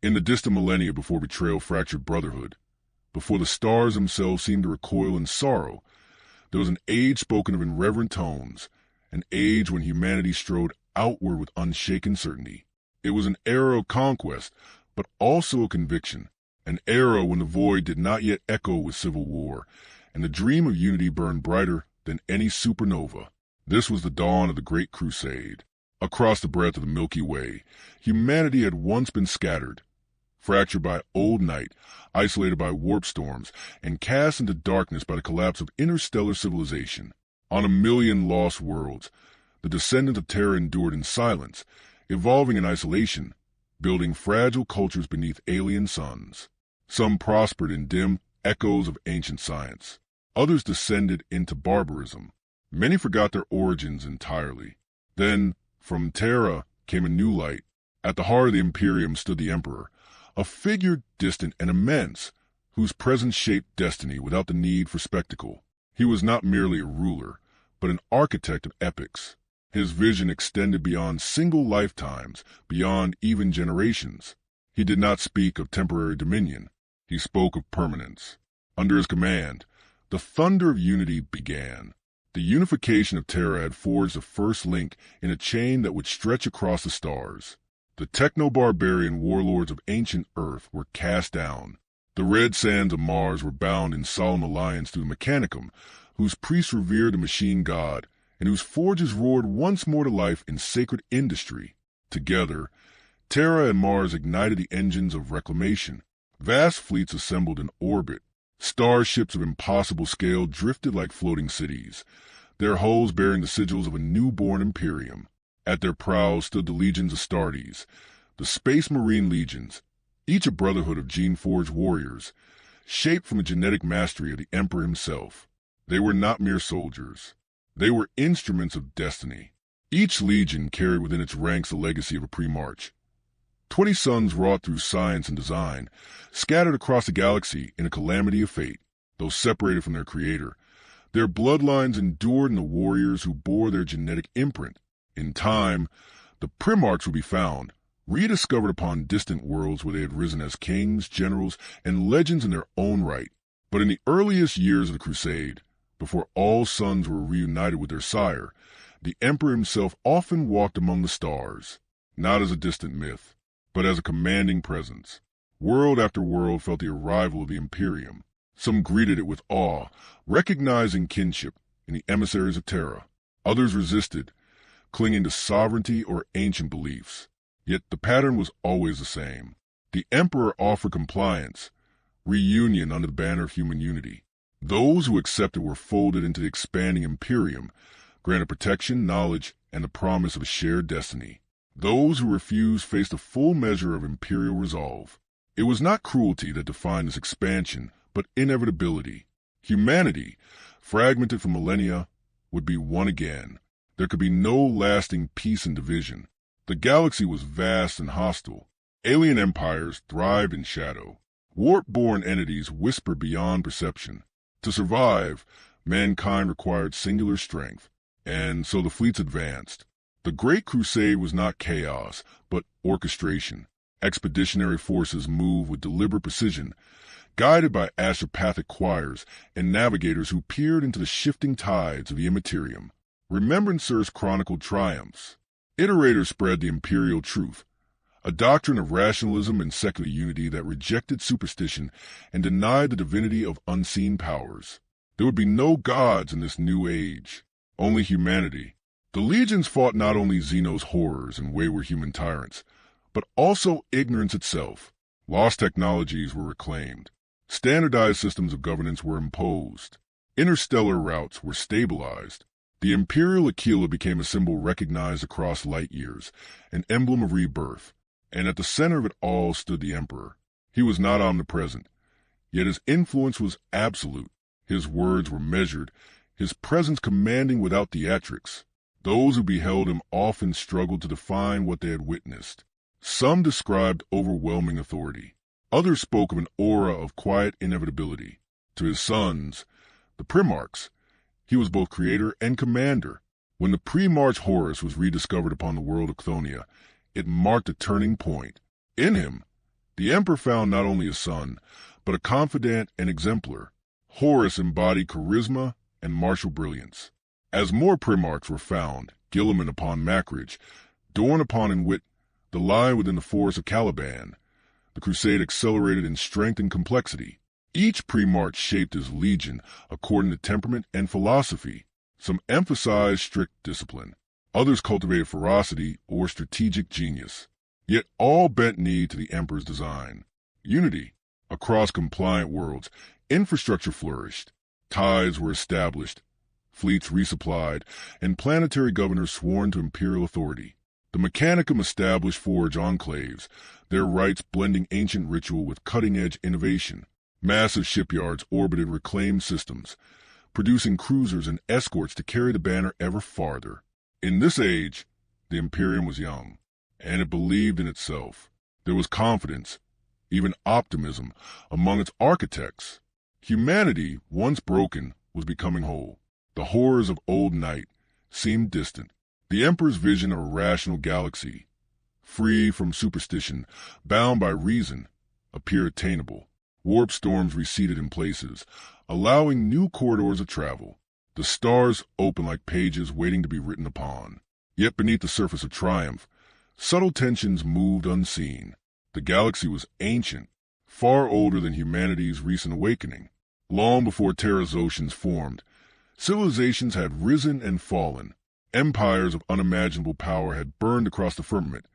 In the distant millennia before betrayal fractured brotherhood, before the stars themselves seemed to recoil in sorrow, there was an age spoken of in reverent tones, an age when humanity strode outward with unshaken certainty. It was an era of conquest, but also a conviction, an era when the void did not yet echo with civil war, and the dream of unity burned brighter than any supernova. This was the dawn of the Great Crusade. Across the breadth of the Milky Way, humanity had once been scattered, fractured by old night, isolated by warp storms, and cast into darkness by the collapse of interstellar civilization. On a million lost worlds, the descendants of Terra endured in silence, evolving in isolation, building fragile cultures beneath alien suns. Some prospered in dim echoes of ancient science. Others descended into barbarism. Many forgot their origins entirely. Then, from Terra came a new light. At the heart of the Imperium stood the Emperor, a figure distant and immense, whose presence shaped destiny without the need for spectacle. He was not merely a ruler, but an architect of epics. His vision extended beyond single lifetimes, beyond even generations. He did not speak of temporary dominion. He spoke of permanence. Under his command, the thunder of unity began. The unification of Terra had forged the first link in a chain that would stretch across the stars. The techno-barbarian warlords of ancient Earth were cast down. The red sands of Mars were bound in solemn alliance through the Mechanicum, whose priests revered the machine god, and whose forges roared once more to life in sacred industry. Together, Terra and Mars ignited the engines of reclamation. Vast fleets assembled in orbit. Starships of impossible scale drifted like floating cities, their hulls bearing the sigils of a newborn Imperium. At their prows stood the legions of Astartes, the Space Marine legions, each a brotherhood of gene-forged warriors, shaped from the genetic mastery of the Emperor himself. They were not mere soldiers. They were instruments of destiny. Each legion carried within its ranks the legacy of a pre-march. 20 suns wrought through science and design, scattered across the galaxy in a calamity of fate. Though separated from their creator, their bloodlines endured in the warriors who bore their genetic imprint. In time, the Primarchs would be found, rediscovered upon distant worlds where they had risen as kings, generals, and legends in their own right. But in the earliest years of the Crusade, before all sons were reunited with their sire, the Emperor himself often walked among the stars, not as a distant myth, but as a commanding presence. World after world felt the arrival of the Imperium. Some greeted it with awe, recognizing kinship in the emissaries of Terra. Others resisted, clinging to sovereignty or ancient beliefs. Yet the pattern was always the same. The Emperor offered compliance, reunion under the banner of human unity. Those who accepted were folded into the expanding Imperium, granted protection, knowledge, and the promise of a shared destiny. Those who refused faced a full measure of imperial resolve. It was not cruelty that defined this expansion, but inevitability. Humanity, fragmented for millennia, would be one again. There could be no lasting peace and division. The galaxy was vast and hostile. Alien empires thrived in shadow. Warp-born entities whispered beyond perception. To survive, mankind required singular strength, and so the fleets advanced. The Great Crusade was not chaos, but orchestration. Expeditionary forces moved with deliberate precision, guided by astropathic choirs and navigators who peered into the shifting tides of the immaterium. Remembrancers chronicled triumphs. Iterators spread the imperial truth, a doctrine of rationalism and secular unity that rejected superstition and denied the divinity of unseen powers. There would be no gods in this new age, only humanity. The legions fought not only Xeno's horrors and wayward human tyrants, but also ignorance itself. Lost technologies were reclaimed. Standardized systems of governance were imposed. Interstellar routes were stabilized. The Imperial Aquila became a symbol recognized across light years, an emblem of rebirth. And at the center of it all stood the Emperor. He was not omnipresent, yet his influence was absolute. His words were measured, his presence commanding without theatrics. Those who beheld him often struggled to define what they had witnessed. Some described overwhelming authority. Others spoke of an aura of quiet inevitability. To his sons, the Primarchs, he was both creator and commander. When the pre-March Horus was rediscovered upon the world of Colonia, it marked a turning point. In him, The Emperor found not only a son, but a confidant and exemplar. Horus embodied charisma and martial brilliance. As more Primarchs were found, Guilliman upon Mackridge, Dorn upon Inwit, the lie within the forest of Caliban, the crusade accelerated in strength and complexity. Each Primarch shaped his legion according to temperament and philosophy. Some emphasized strict discipline, others cultivated ferocity or strategic genius. Yet all bent knee to the Emperor's design. Unity. Across compliant worlds, infrastructure flourished. Tithes were established, fleets resupplied, and planetary governors sworn to imperial authority. The Mechanicum established forge enclaves, their rites blending ancient ritual with cutting-edge innovation. Massive shipyards orbited reclaimed systems, producing cruisers and escorts to carry the banner ever farther. In this age, the Imperium was young, and it believed in itself. There was confidence, even optimism, among its architects. Humanity, once broken, was becoming whole. The horrors of old night seemed distant. The Emperor's vision of a rational galaxy, free from superstition, bound by reason, appeared attainable. Warp storms receded in places, allowing new corridors of travel. The stars opened like pages waiting to be written upon. Yet beneath the surface of triumph, subtle tensions moved unseen. The galaxy was ancient, far older than humanity's recent awakening. Long before Terra's oceans formed, civilizations had risen and fallen. Empires of unimaginable power had burned across the firmament,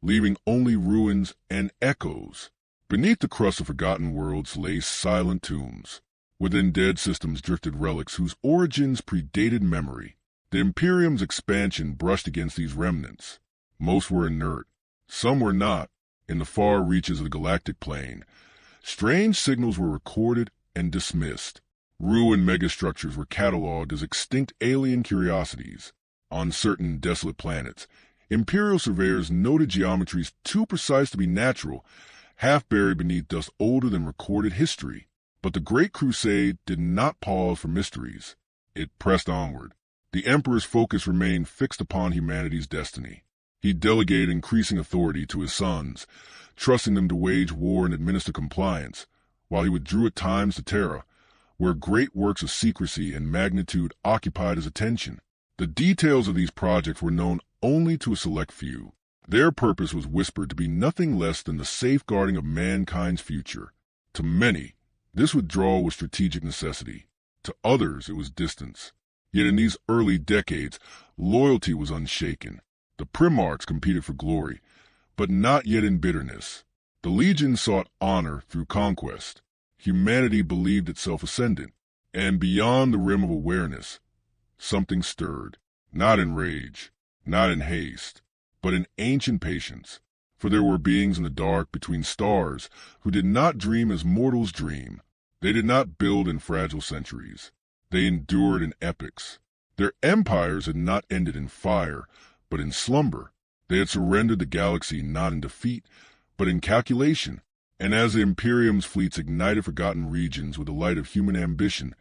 leaving only ruins and echoes. Beneath the crust of forgotten worlds lay silent tombs. Within dead systems drifted relics whose origins predated memory. The Imperium's expansion brushed against these remnants. Most were inert, some were not. In the far reaches of the galactic plane, strange signals were recorded and dismissed. Ruined megastructures were cataloged as extinct alien curiosities. On certain desolate planets, Imperial surveyors noted geometries too precise to be natural, half buried beneath dust older than recorded history. But the Great Crusade did not pause for mysteries. It pressed onward. The Emperor's focus remained fixed upon humanity's destiny. He delegated increasing authority to his sons, trusting them to wage war and administer compliance, while he withdrew at times to Terra, where great works of secrecy and magnitude occupied his attention. The details of these projects were known only to a select few. Their purpose was whispered to be nothing less than the safeguarding of mankind's future. To many, this withdrawal was strategic necessity. To others, it was distance. Yet in these early decades, loyalty was unshaken. The Primarchs competed for glory, but not yet in bitterness. The legions sought honor through conquest. Humanity believed itself ascendant, and beyond the rim of awareness, something stirred, not in rage, not in haste, but in ancient patience. For there were beings in the dark between stars who did not dream as mortals dream. They did not build in fragile centuries. They endured in epics. Their empires had not ended in fire, but in slumber. They had surrendered the galaxy not in defeat, but in calculation. And as the Imperium's fleets ignited forgotten regions with the light of human ambition,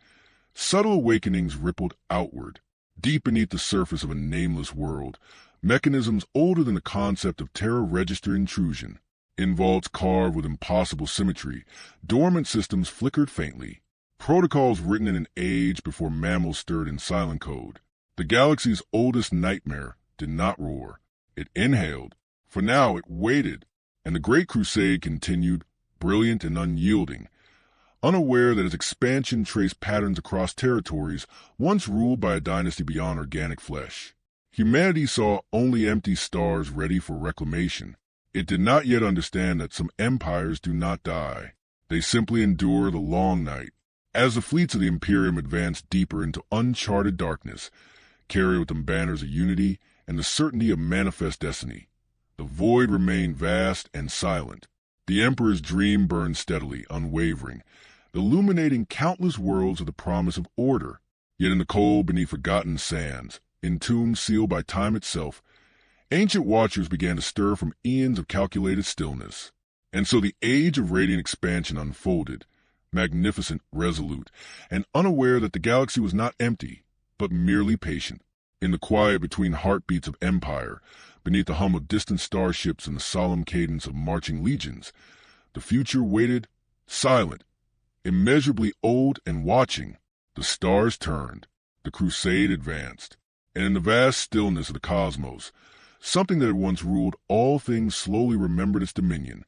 subtle awakenings rippled outward. Deep beneath the surface of a nameless world, mechanisms older than the concept of Terra Register intrusion. In vaults carved with impossible symmetry, dormant systems flickered faintly. Protocols written in an age before mammals stirred in silent code. The galaxy's oldest nightmare did not roar. It inhaled. For now it waited. And the Great Crusade continued, brilliant and unyielding, unaware that its expansion traced patterns across territories once ruled by a dynasty beyond organic flesh. Humanity saw only empty stars ready for reclamation. It did not yet understand that some empires do not die. They simply endure the long night. As the fleets of the Imperium advanced deeper into uncharted darkness, carried with them banners of unity and the certainty of manifest destiny, the void remained vast and silent. The Emperor's dream burned steadily, unwavering, illuminating countless worlds of the promise of order. Yet in the cold beneath forgotten sands, entombed sealed by time itself, ancient watchers began to stir from eons of calculated stillness. And so the age of radiant expansion unfolded, magnificent, resolute, and unaware that the galaxy was not empty, but merely patient. In the quiet between heartbeats of empire, beneath the hum of distant starships and the solemn cadence of marching legions, The future waited, silent, immeasurably old and watching. The stars turned, the crusade advanced, and in the vast stillness of the cosmos, something that had once ruled all things slowly remembered its dominion.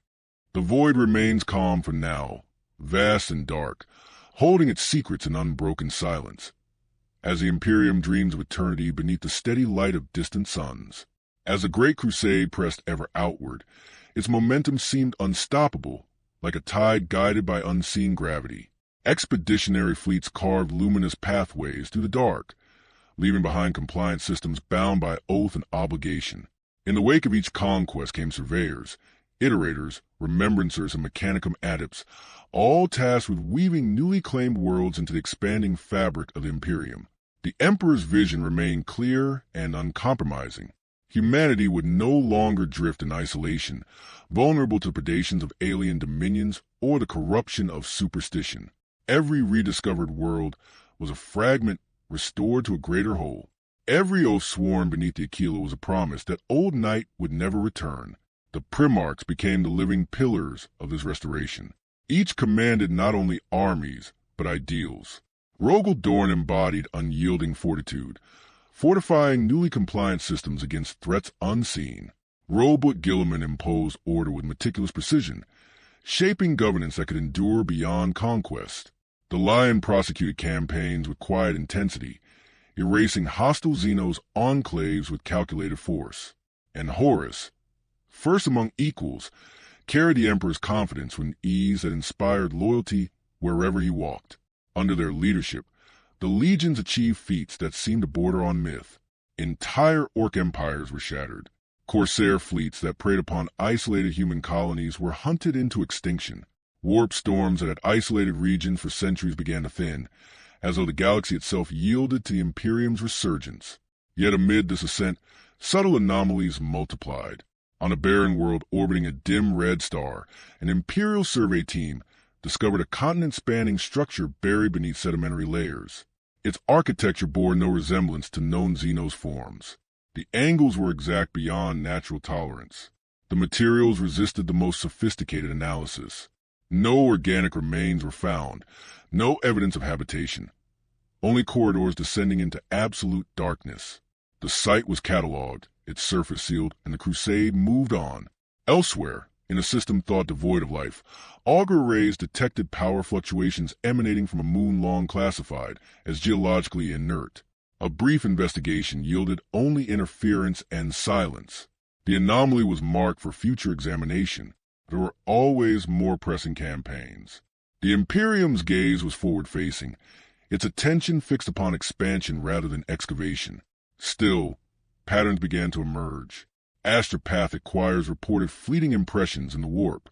The void remains calm for now, vast and dark, holding its secrets in unbroken silence, as the Imperium dreams of eternity beneath the steady light of distant suns. As the Great Crusade pressed ever outward, its momentum seemed unstoppable, like a tide guided by unseen gravity. Expeditionary fleets carved luminous pathways through the dark, leaving behind compliance systems bound by oath and obligation. In the wake of each conquest came surveyors, iterators, remembrancers, and mechanicum adepts, all tasked with weaving newly claimed worlds into the expanding fabric of the Imperium. The Emperor's vision remained clear and uncompromising. Humanity would no longer drift in isolation, vulnerable to predations of alien dominions or the corruption of superstition. Every rediscovered world was a fragment restored to a greater whole. Every oath sworn beneath the Aquila was a promise that old night would never return. The Primarchs became the living pillars of this restoration. Each commanded not only armies, but ideals. Rogel Dorn embodied unyielding fortitude, fortifying newly compliant systems against threats unseen. Robert Gilliman imposed order with meticulous precision, shaping governance that could endure beyond conquest. The Lion prosecuted campaigns with quiet intensity, erasing hostile Xenos' enclaves with calculated force. And Horus, first among equals, carried the Emperor's confidence with an ease that inspired loyalty wherever he walked. Under their leadership, the legions achieved feats that seemed to border on myth. Entire Orc empires were shattered. Corsair fleets that preyed upon isolated human colonies were hunted into extinction. Warp storms that had isolated regions for centuries began to thin, as though the galaxy itself yielded to the Imperium's resurgence. Yet amid this ascent, subtle anomalies multiplied. On a barren world orbiting a dim red star, an Imperial survey team discovered a continent-spanning structure buried beneath sedimentary layers. Its architecture bore no resemblance to known Xenos forms. The angles were exact beyond natural tolerance. The materials resisted the most sophisticated analysis. No organic remains were found, no evidence of habitation. Only corridors descending into absolute darkness. The site was catalogued, its surface sealed, and the crusade moved on. Elsewhere, in a system thought devoid of life, auger arrays detected power fluctuations emanating from a moon long classified as geologically inert. A brief investigation yielded only interference and silence. The anomaly was marked for future examination. There were always more pressing campaigns. The Imperium's gaze was forward-facing, its attention fixed upon expansion rather than excavation. Still, patterns began to emerge. Astropathic choirs reported fleeting impressions in the warp.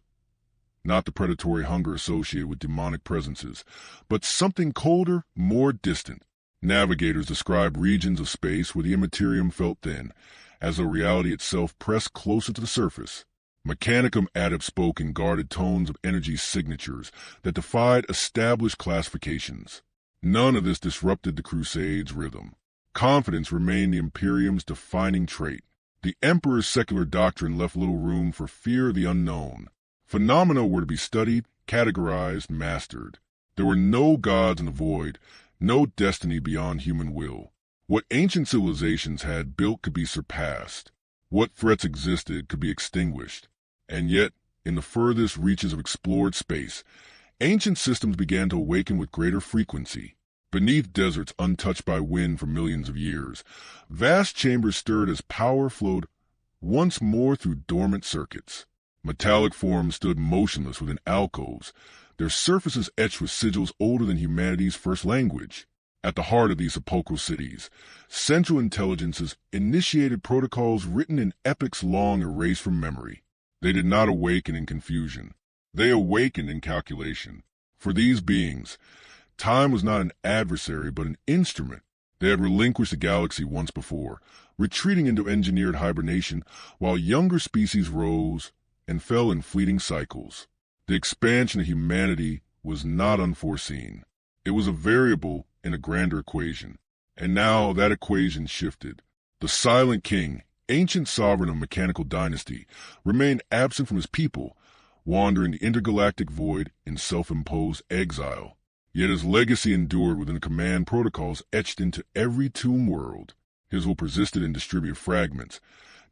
Not the predatory hunger associated with demonic presences, but something colder, more distant. Navigators described regions of space where the immaterium felt thin, as though reality itself pressed closer to the surface. Mechanicum adepts spoke in guarded tones of energy signatures that defied established classifications. None of this disrupted the Crusade's rhythm. Confidence remained the Imperium's defining trait. The Emperor's secular doctrine left little room for fear of the unknown. Phenomena were to be studied, categorized, mastered. There were no gods in the void, no destiny beyond human will. What ancient civilizations had built could be surpassed. What threats existed could be extinguished. And yet, in the furthest reaches of explored space, ancient systems began to awaken with greater frequency. Beneath deserts untouched by wind for millions of years, vast chambers stirred as power flowed once more through dormant circuits. Metallic forms stood motionless within alcoves, their surfaces etched with sigils older than humanity's first language. At the heart of these sepulchral cities, central intelligences initiated protocols written in epochs long erased from memory. They did not awaken in confusion. They awakened in calculation. For these beings, time was not an adversary but an instrument. They had relinquished the galaxy once before, retreating into engineered hibernation while younger species rose and fell in fleeting cycles. The expansion of humanity was not unforeseen. It was a variable in a grander equation. And now that equation shifted. The Silent King, ancient sovereign of mechanical dynasty, remained absent from his people, wandering the intergalactic void in self-imposed exile. Yet his legacy endured within the command protocols etched into every tomb world. His will persisted in distributed fragments,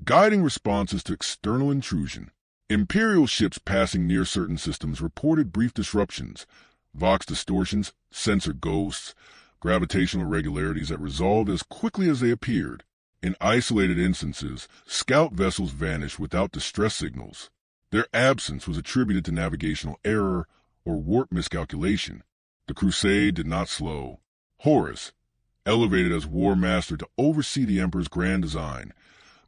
guiding responses to external intrusion. Imperial ships passing near certain systems reported brief disruptions, vox distortions, sensor ghosts, gravitational irregularities that resolved as quickly as they appeared. In isolated instances, scout vessels vanished without distress signals. Their absence was attributed to navigational error or warp miscalculation. The Crusade did not slow. Horus, elevated as Warmaster to oversee the Emperor's grand design,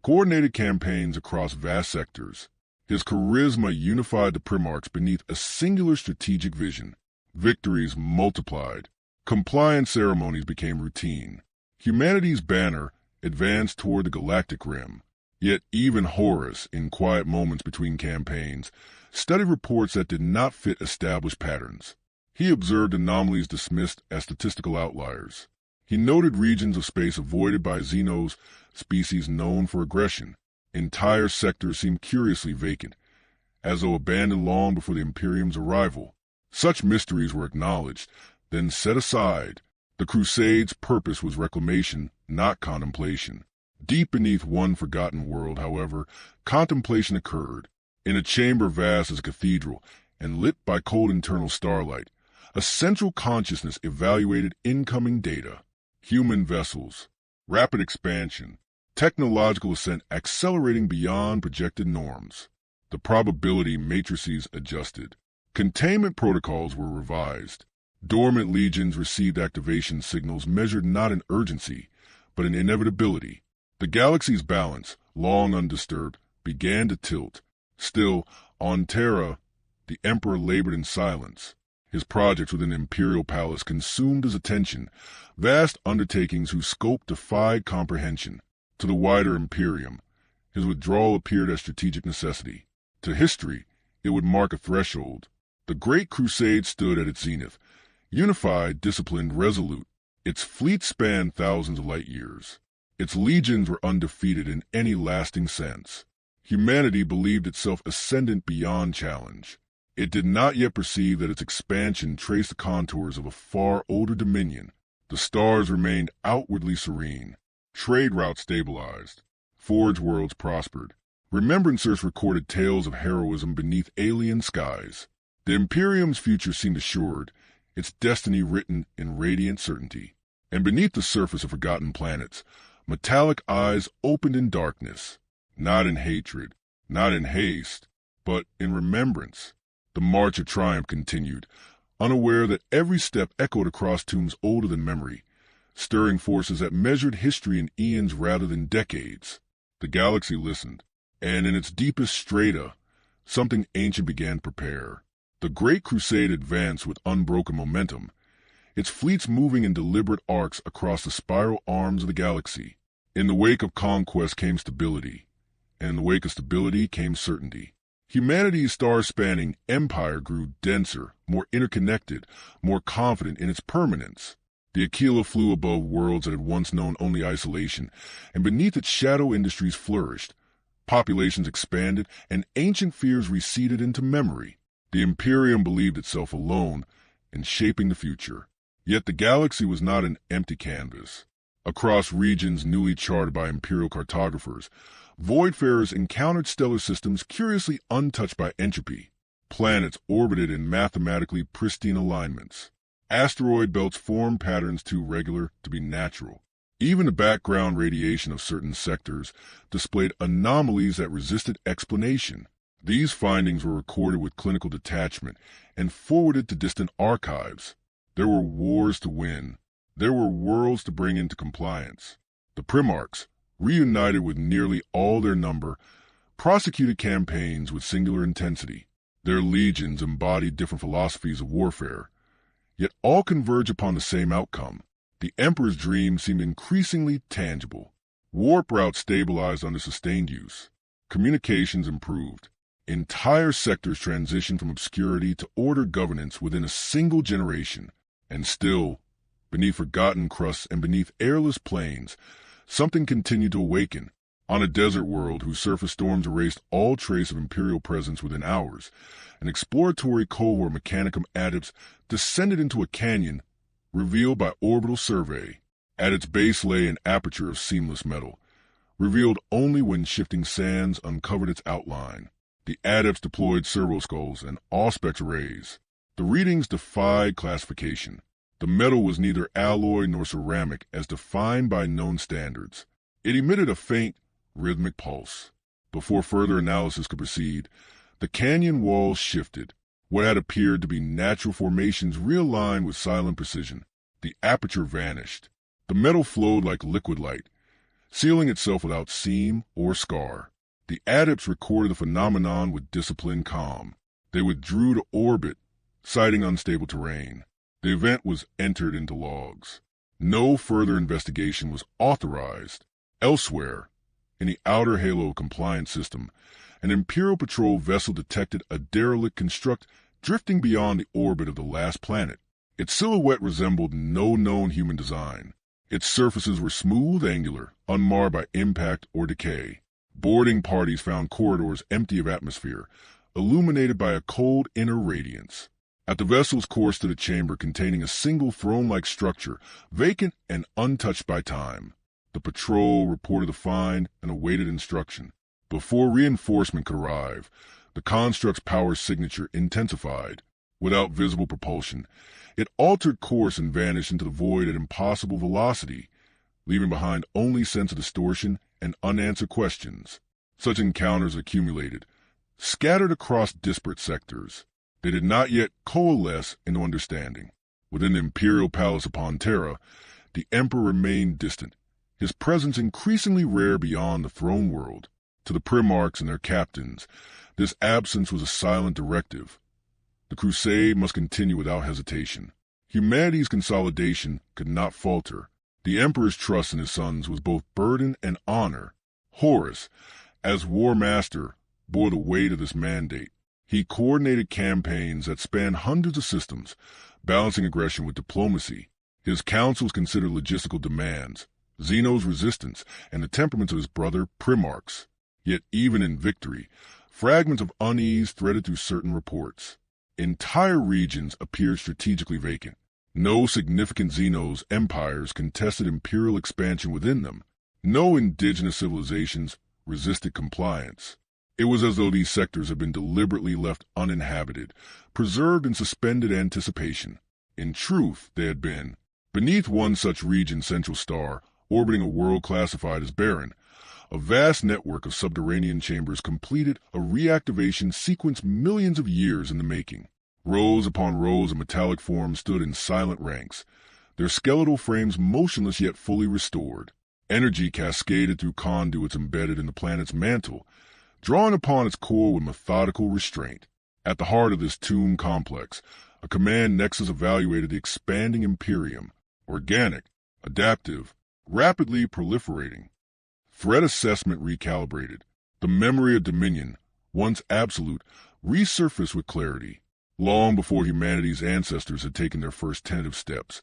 coordinated campaigns across vast sectors. His charisma unified the Primarchs beneath a singular strategic vision. Victories multiplied. Compliance ceremonies became routine. Humanity's banner advanced toward the galactic rim. Yet even Horus, in quiet moments between campaigns, studied reports that did not fit established patterns. He observed anomalies dismissed as statistical outliers. He noted regions of space avoided by Xenos, species known for aggression. Entire sectors seemed curiously vacant, as though abandoned long before the Imperium's arrival. Such mysteries were acknowledged, then set aside. The Crusade's purpose was reclamation, not contemplation. Deep beneath one forgotten world, however, contemplation occurred. In a chamber vast as a cathedral and lit by cold internal starlight, a central consciousness evaluated incoming data. Human vessels, rapid expansion, technological ascent accelerating beyond projected norms. The probability matrices adjusted. Containment protocols were revised. Dormant legions received activation signals measured not in urgency, but in inevitability. The galaxy's balance, long undisturbed, began to tilt. Still, on Terra, the Emperor labored in silence. His projects within the Imperial Palace consumed his attention, vast undertakings whose scope defied comprehension. To the wider Imperium, his withdrawal appeared as strategic necessity. To history, it would mark a threshold. The Great Crusade stood at its zenith, unified, disciplined, resolute. Its fleet spanned thousands of light years. Its legions were undefeated in any lasting sense. Humanity believed itself ascendant beyond challenge. It did not yet perceive that its expansion traced the contours of a far older dominion. The stars remained outwardly serene. Trade routes stabilized. Forge worlds prospered. Remembrancers recorded tales of heroism beneath alien skies. The Imperium's future seemed assured, its destiny written in radiant certainty. And beneath the surface of forgotten planets, metallic eyes opened in darkness. Not in hatred, not in haste, but in remembrance. The march of triumph continued, unaware that every step echoed across tombs older than memory, stirring forces that measured history in eons rather than decades. The galaxy listened, and in its deepest strata, something ancient began to prepare. The Great Crusade advanced with unbroken momentum, its fleets moving in deliberate arcs across the spiral arms of the galaxy. In the wake of conquest came stability, and in the wake of stability came certainty. Humanity's star-spanning empire grew denser, more interconnected, more confident in its permanence. The Aquila flew above worlds that had once known only isolation, and beneath its shadow industries flourished. Populations expanded, and ancient fears receded into memory. The Imperium believed itself alone in shaping the future. Yet the galaxy was not an empty canvas. Across regions newly charted by Imperial cartographers, voidfarers encountered stellar systems curiously untouched by entropy. Planets orbited in mathematically pristine alignments. Asteroid belts formed patterns too regular to be natural. Even the background radiation of certain sectors displayed anomalies that resisted explanation. These findings were recorded with clinical detachment and forwarded to distant archives. There were wars to win. There were worlds to bring into compliance. The Primarchs, reunited with nearly all their number, prosecuted campaigns with singular intensity. Their legions embodied different philosophies of warfare, yet all converge upon the same outcome. The Emperor's dream seemed increasingly tangible. Warp routes stabilized under sustained use. Communications improved. Entire sectors transitioned from obscurity to ordered governance within a single generation. And still, beneath forgotten crusts and beneath airless plains, something continued to awaken. On a desert world whose surface storms erased all trace of Imperial presence within hours, an exploratory cohort Mechanicum adepts descended into a canyon revealed by orbital survey. At its base lay an aperture of seamless metal, revealed only when shifting sands uncovered its outline. The adepts deployed servoskulls and auspex arrays. The readings defied classification. The metal was neither alloy nor ceramic as defined by known standards. It emitted a faint, rhythmic pulse. Before further analysis could proceed, the canyon walls shifted. What had appeared to be natural formations realigned with silent precision. The aperture vanished. The metal flowed like liquid light, sealing itself without seam or scar. The adepts recorded the phenomenon with disciplined calm. They withdrew to orbit, citing unstable terrain. The event was entered into logs. No further investigation was authorized. Elsewhere, in the outer halo compliance system, an Imperial patrol vessel detected a derelict construct drifting beyond the orbit of the last planet. Its silhouette resembled no known human design. Its surfaces were smooth, angular, unmarred by impact or decay. Boarding parties found corridors empty of atmosphere, illuminated by a cold inner radiance. At the vessel's core stood a chamber containing a single throne-like structure, vacant and untouched by time. The patrol reported the find and awaited instruction. Before reinforcement could arrive, the construct's power signature intensified. Without visible propulsion, it altered course and vanished into the void at impossible velocity, leaving behind only sense of distortion and unanswered questions. Such encounters accumulated, scattered across disparate sectors. They did not yet coalesce into understanding. Within the Imperial palace upon Terra, the Emperor remained distant, his presence increasingly rare beyond the throne world. To the Primarchs and their captains, this absence was a silent directive. The crusade must continue without hesitation. Humanity's consolidation could not falter. The Emperor's trust in his sons was both burden and honor. Horus, as Warmaster, bore the weight of this mandate. He coordinated campaigns that spanned hundreds of systems, balancing aggression with diplomacy. His councils considered logistical demands, Xeno's resistance, and the temperaments of his brother Primarchs. Yet even in victory, fragments of unease threaded through certain reports. Entire regions appeared strategically vacant. No significant Xenos empires contested Imperial expansion within them. No indigenous civilizations resisted compliance. It was as though these sectors had been deliberately left uninhabited, preserved in suspended anticipation. In truth, they had been. Beneath one such region's central star, orbiting a world classified as barren, a vast network of subterranean chambers completed a reactivation sequence millions of years in the making. Rows upon rows of metallic forms stood in silent ranks, their skeletal frames motionless yet fully restored. Energy cascaded through conduits embedded in the planet's mantle, drawing upon its core with methodical restraint. At the heart of this tomb complex, a command nexus evaluated the expanding Imperium, organic, adaptive, rapidly proliferating. Threat assessment recalibrated. The memory of dominion, once absolute, resurfaced with clarity. Long before humanity's ancestors had taken their first tentative steps,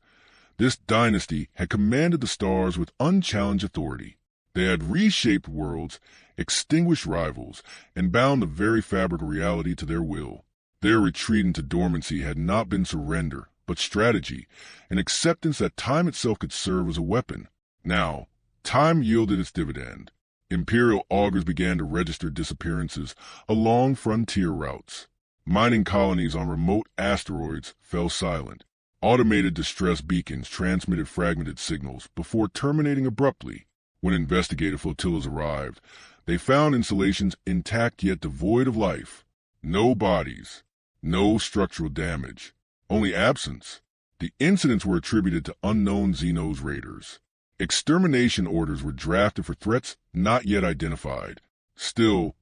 this dynasty had commanded the stars with unchallenged authority. They had reshaped worlds, extinguished rivals, and bound the very fabric of reality to their will. Their retreat into dormancy had not been surrender, but strategy, an acceptance that time itself could serve as a weapon. Now, time yielded its dividend. Imperial augurs began to register disappearances along frontier routes. Mining colonies on remote asteroids fell silent. Automated distress beacons transmitted fragmented signals before terminating abruptly. When investigative flotillas arrived, they found installations intact yet devoid of life. No bodies, no structural damage, only absence. The incidents were attributed to unknown Xenos raiders. Extermination orders were drafted for threats not yet identified. Still,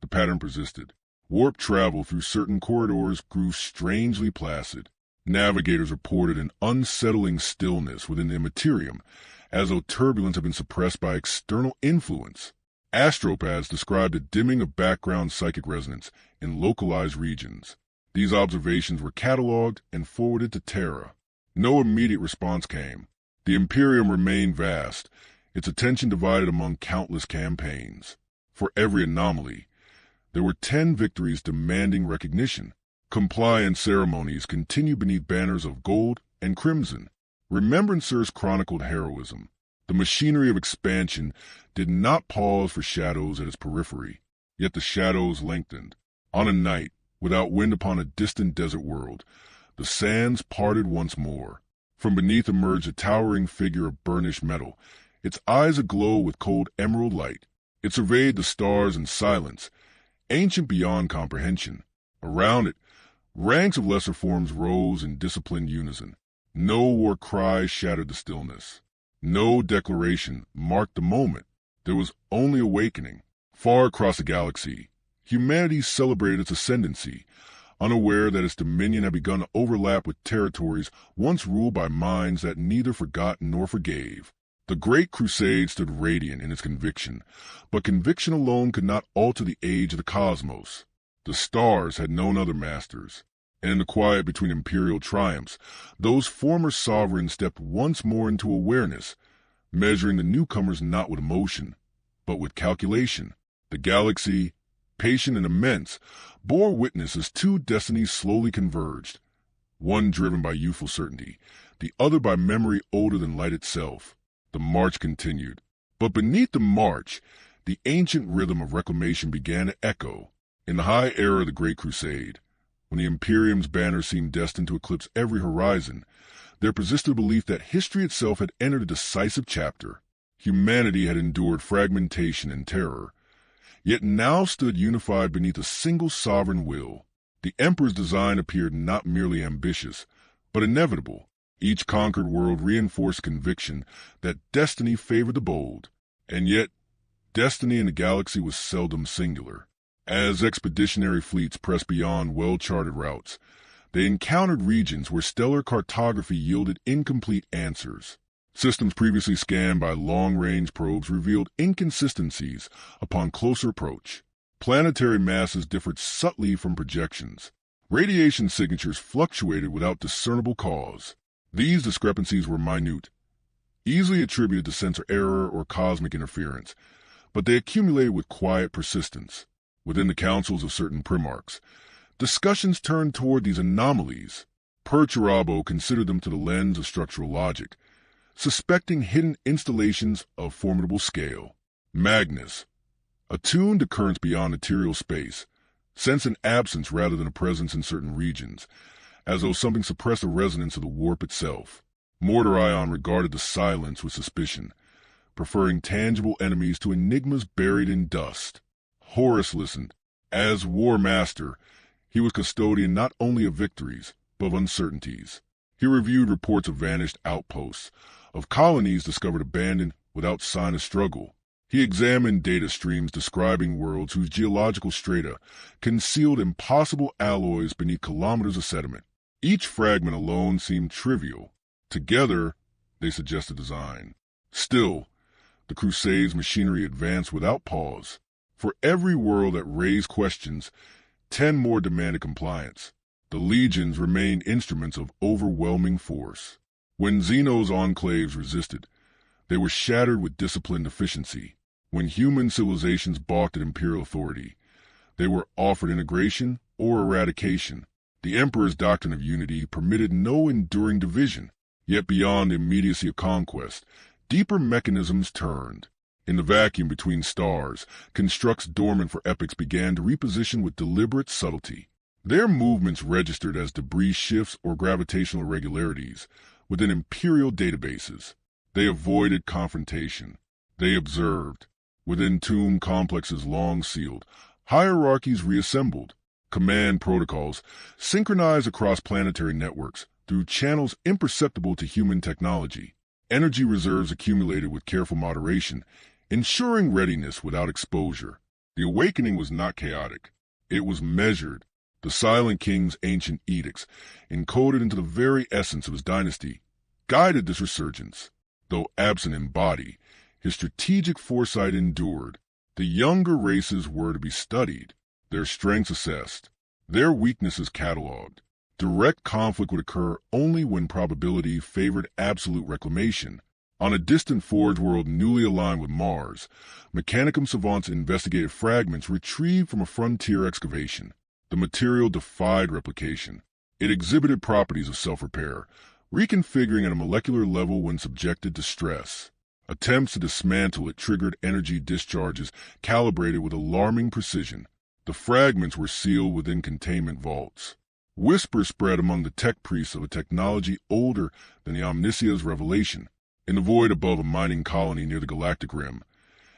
the pattern persisted. Warp travel through certain corridors grew strangely placid. Navigators reported an unsettling stillness within the Imperium, as though turbulence had been suppressed by external influence. Astropaths described a dimming of background psychic resonance in localized regions. These observations were cataloged and forwarded to Terra. No immediate response came. The Imperium remained vast, its attention divided among countless campaigns. For every anomaly, there were 10 victories demanding recognition. Compliance ceremonies continued beneath banners of gold and crimson. Remembrancers chronicled heroism. The machinery of expansion did not pause for shadows at its periphery, yet the shadows lengthened. On a night, without wind upon a distant desert world, the sands parted once more. From beneath emerged a towering figure of burnished metal, its eyes aglow with cold emerald light. It surveyed the stars in silence, ancient beyond comprehension. Around it, ranks of lesser forms rose in disciplined unison. No war cry shattered the stillness. No declaration marked the moment. There was only awakening. Far across the galaxy, humanity celebrated its ascendancy, unaware that its dominion had begun to overlap with territories once ruled by minds that neither forgot nor forgave. The Great Crusade stood radiant in its conviction, but conviction alone could not alter the age of the cosmos. The stars had known other masters, and in the quiet between imperial triumphs, those former sovereigns stepped once more into awareness, measuring the newcomers not with emotion, but with calculation. The galaxy, patient and immense, bore witness as two destinies slowly converged, one driven by youthful certainty, the other by memory older than light itself. The march continued, but beneath the march, the ancient rhythm of reclamation began to echo. In the high era of the Great Crusade, when the Imperium's banner seemed destined to eclipse every horizon, there persisted a belief that history itself had entered a decisive chapter. Humanity had endured fragmentation and terror, yet now stood unified beneath a single sovereign will. The Emperor's design appeared not merely ambitious, but inevitable. Each conquered world reinforced conviction that destiny favored the bold, and yet destiny in the galaxy was seldom singular. As expeditionary fleets pressed beyond well-charted routes, they encountered regions where stellar cartography yielded incomplete answers. Systems previously scanned by long-range probes revealed inconsistencies upon closer approach. Planetary masses differed subtly from projections. Radiation signatures fluctuated without discernible cause. These discrepancies were minute, easily attributed to sensor error or cosmic interference, but they accumulated with quiet persistence. Within the councils of certain primarchs, discussions turned toward these anomalies. Perturabo considered them through the lens of structural logic, suspecting hidden installations of formidable scale. Magnus, attuned to currents beyond material space, sensed an absence rather than a presence in certain regions, as though something suppressed the resonance of the warp itself. Mortarion regarded the silence with suspicion, preferring tangible enemies to enigmas buried in dust. Horus listened. As Warmaster, he was custodian not only of victories, but of uncertainties. He reviewed reports of vanished outposts, of colonies discovered abandoned without sign of struggle. He examined data streams describing worlds whose geological strata concealed impossible alloys beneath kilometers of sediment. Each fragment alone seemed trivial. Together, they suggested design. Still, the Crusade's machinery advanced without pause. For every world that raised questions, 10 more demanded compliance. The legions remained instruments of overwhelming force. When Xeno's enclaves resisted, they were shattered with disciplined efficiency. When human civilizations balked at imperial authority, they were offered integration or eradication. The Emperor's doctrine of unity permitted no enduring division, yet beyond the immediacy of conquest, deeper mechanisms turned. In the vacuum between stars, constructs dormant for epochs began to reposition with deliberate subtlety. Their movements registered as debris shifts or gravitational irregularities within imperial databases. They avoided confrontation. They observed. Within tomb complexes long sealed, hierarchies reassembled. Command protocols synchronized across planetary networks through channels imperceptible to human technology. Energy reserves accumulated with careful moderation, ensuring readiness without exposure. The awakening was not chaotic. It was measured. The Silent King's ancient edicts, encoded into the very essence of his dynasty, guided this resurgence. Though absent in body, his strategic foresight endured. The younger races were to be studied, their strengths assessed, their weaknesses catalogued. Direct conflict would occur only when probability favored absolute reclamation. On a distant forge world newly aligned with Mars, Mechanicum savants investigated fragments retrieved from a frontier excavation. The material defied replication. It exhibited properties of self-repair, reconfiguring at a molecular level when subjected to stress. Attempts to dismantle it triggered energy discharges calibrated with alarming precision. The fragments were sealed within containment vaults. Whispers spread among the tech priests of a technology older than the Omnissia's revelation. In the void above a mining colony near the galactic rim,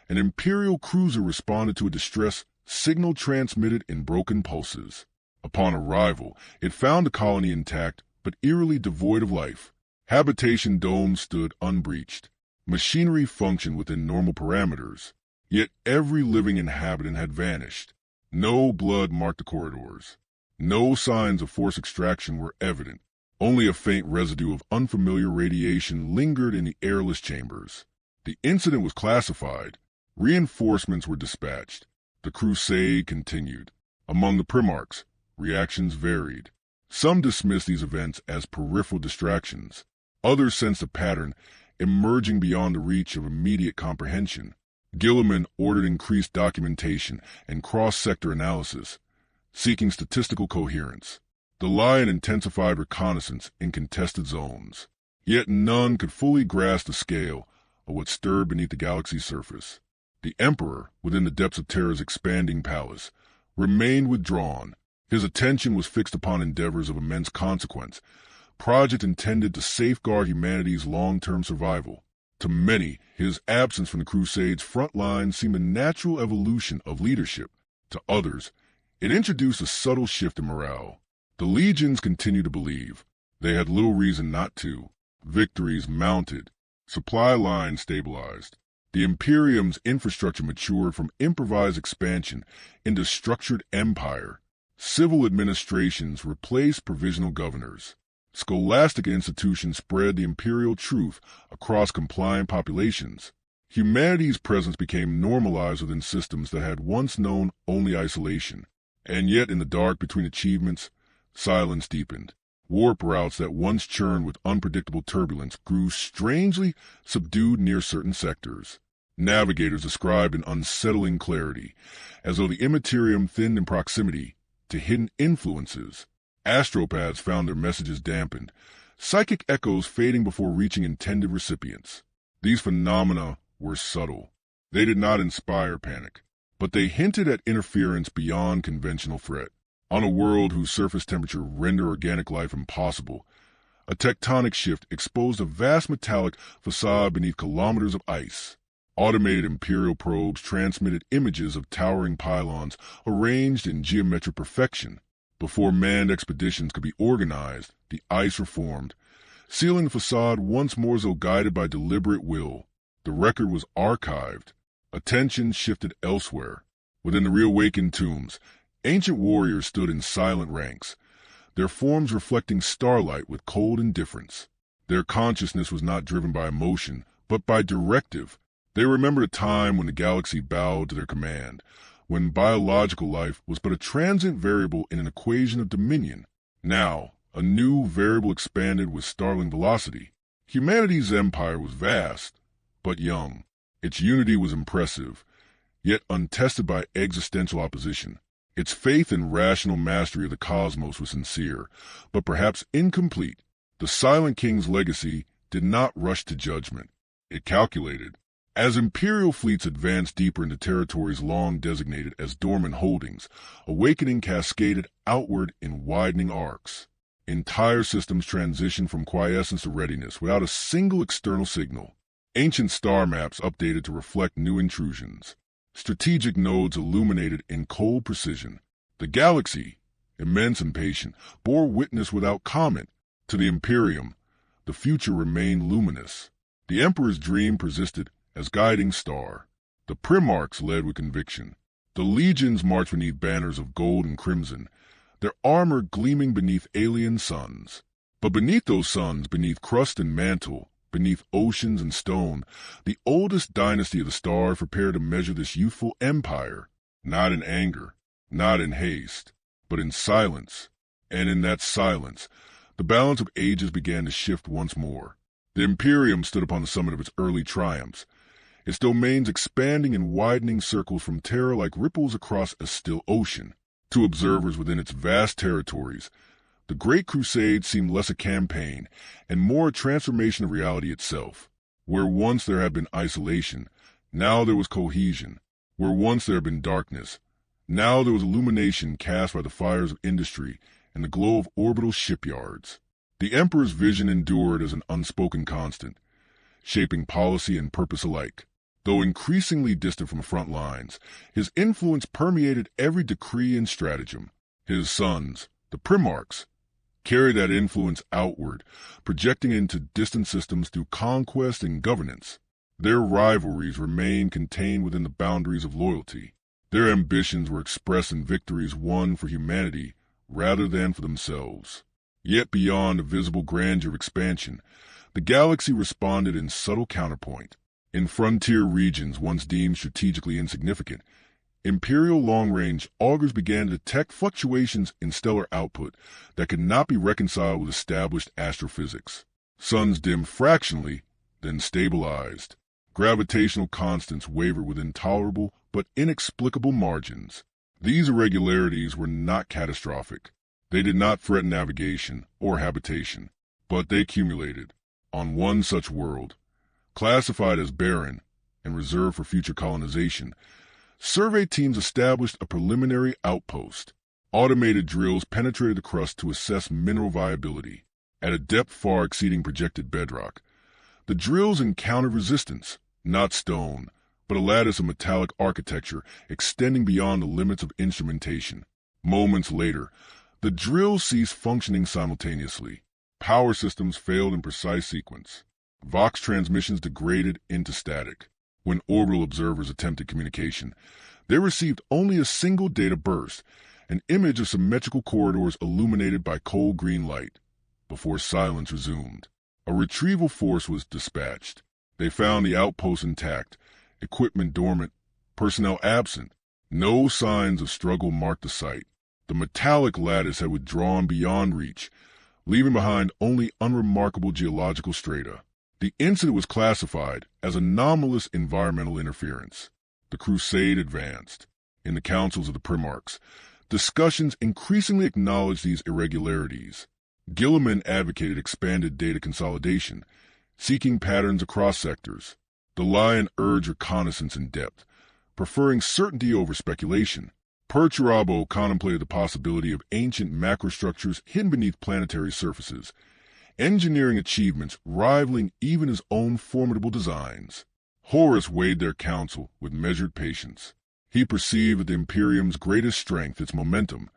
an Imperial cruiser responded to a distress signal transmitted in broken pulses. Upon arrival, it found the colony intact but eerily devoid of life. Habitation domes stood unbreached. Machinery functioned within normal parameters. Yet every living inhabitant had vanished. No blood marked the corridors. No signs of force extraction were evident. Only a faint residue of unfamiliar radiation lingered in the airless chambers. The incident was classified. Reinforcements were dispatched. The crusade continued. Among the Primarchs, reactions varied. Some dismissed these events as peripheral distractions. Others sensed a pattern emerging beyond the reach of immediate comprehension. Gilliman ordered increased documentation and cross-sector analysis, seeking statistical coherence. The Lion intensified reconnaissance in contested zones. Yet none could fully grasp the scale of what stirred beneath the galaxy's surface. The Emperor, within the depths of Terra's expanding palace, remained withdrawn. His attention was fixed upon endeavors of immense consequence, projects intended to safeguard humanity's long-term survival. To many, his absence from the Crusade's front line seemed a natural evolution of leadership. To others, it introduced a subtle shift in morale. The legions continued to believe. They had little reason not to. Victories mounted. Supply lines stabilized. The Imperium's infrastructure matured from improvised expansion into structured empire. Civil administrations replaced provisional governors. Scholastic institutions spread the imperial truth across compliant populations. Humanity's presence became normalized within systems that had once known only isolation. And yet in the dark between achievements, silence deepened. Warp routes that once churned with unpredictable turbulence grew strangely subdued near certain sectors. Navigators described an unsettling clarity, as though the Imperium thinned in proximity to hidden influences. Astropaths found their messages dampened, psychic echoes fading before reaching intended recipients. These phenomena were subtle. They did not inspire panic, but they hinted at interference beyond conventional threat. On a world whose surface temperature rendered organic life impossible, a tectonic shift exposed a vast metallic facade beneath kilometers of ice. Automated Imperial probes transmitted images of towering pylons arranged in geometric perfection. Before manned expeditions could be organized, the ice reformed, sealing the facade once more as though guided by deliberate will. The record was archived. Attention shifted elsewhere. Within the reawakened tombs, ancient warriors stood in silent ranks, their forms reflecting starlight with cold indifference. Their consciousness was not driven by emotion, but by directive. They remembered a time when the galaxy bowed to their command, when biological life was but a transient variable in an equation of dominion. Now, a new variable expanded with startling velocity. Humanity's empire was vast, but young. Its unity was impressive, yet untested by existential opposition. Its faith in rational mastery of the cosmos was sincere, but perhaps incomplete. The Silent King's legacy did not rush to judgment. It calculated. As Imperial fleets advanced deeper into territories long designated as dormant holdings, awakening cascaded outward in widening arcs. Entire systems transitioned from quiescence to readiness without a single external signal. Ancient star maps updated to reflect new intrusions. Strategic nodes illuminated in cold precision. The galaxy, immense and patient, bore witness without comment. To the Imperium, the future remained luminous. The Emperor's dream persisted as guiding star. The Primarchs led with conviction. The legions marched beneath banners of gold and crimson, their armor gleaming beneath alien suns. But beneath those suns, beneath crust and mantle, beneath oceans and stone, the oldest dynasty of the stars prepared to measure this youthful empire, not in anger, not in haste, but in silence. And in that silence, the balance of ages began to shift once more. The Imperium stood upon the summit of its early triumphs, its domains expanding in widening circles from terror like ripples across a still ocean. To observers within its vast territories, the Great Crusade seemed less a campaign and more a transformation of reality itself. Where once there had been isolation, now there was cohesion. Where once there had been darkness, now there was illumination cast by the fires of industry and the glow of orbital shipyards. The Emperor's vision endured as an unspoken constant, shaping policy and purpose alike. Though increasingly distant from the front lines, his influence permeated every decree and stratagem. His sons, the Primarchs, carried that influence outward, projecting into distant systems through conquest and governance. Their rivalries remained contained within the boundaries of loyalty. Their ambitions were expressed in victories won for humanity rather than for themselves. Yet beyond the visible grandeur of expansion, the galaxy responded in subtle counterpoint. In frontier regions once deemed strategically insignificant, Imperial long-range augurs began to detect fluctuations in stellar output that could not be reconciled with established astrophysics. Suns dimmed fractionally, then stabilized. Gravitational constants wavered within tolerable but inexplicable margins. These irregularities were not catastrophic. They did not threaten navigation or habitation, but they accumulated. On one such world, classified as barren and reserved for future colonization, survey teams established a preliminary outpost. Automated drills penetrated the crust to assess mineral viability. At a depth far exceeding projected bedrock, the drills encountered resistance, not stone, but a lattice of metallic architecture extending beyond the limits of instrumentation. Moments later, the drills ceased functioning simultaneously. Power systems failed in precise sequence. Vox transmissions degraded into static. When orbital observers attempted communication, they received only a single data burst, an image of symmetrical corridors illuminated by cold green light, before silence resumed. A retrieval force was dispatched. They found the outpost intact, equipment dormant, personnel absent. No signs of struggle marked the site. The metallic lattice had withdrawn beyond reach, leaving behind only unremarkable geological strata. The incident was classified as anomalous environmental interference. The Crusade advanced. In the councils of the Primarchs, discussions increasingly acknowledged these irregularities. Gilliman advocated expanded data consolidation, seeking patterns across sectors. The Lion urged reconnaissance in depth, preferring certainty over speculation. Perturabo contemplated the possibility of ancient macrostructures hidden beneath planetary surfaces, engineering achievements rivaling even his own formidable designs. Horus weighed their counsel with measured patience. He perceived that the Imperium's greatest strength, its momentum,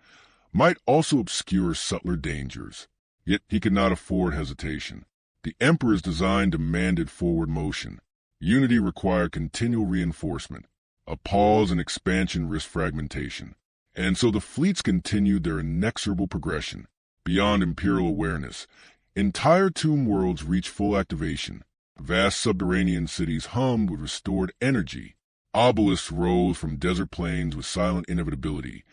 might also obscure subtler dangers. Yet he could not afford hesitation. The Emperor's design demanded forward motion. Unity required continual reinforcement. A pause in expansion risked fragmentation. And so the fleets continued their inexorable progression. Beyond Imperial awareness, entire tomb worlds reached full activation. Vast subterranean cities hummed with restored energy. Obelisks rose from desert plains with silent inevitability,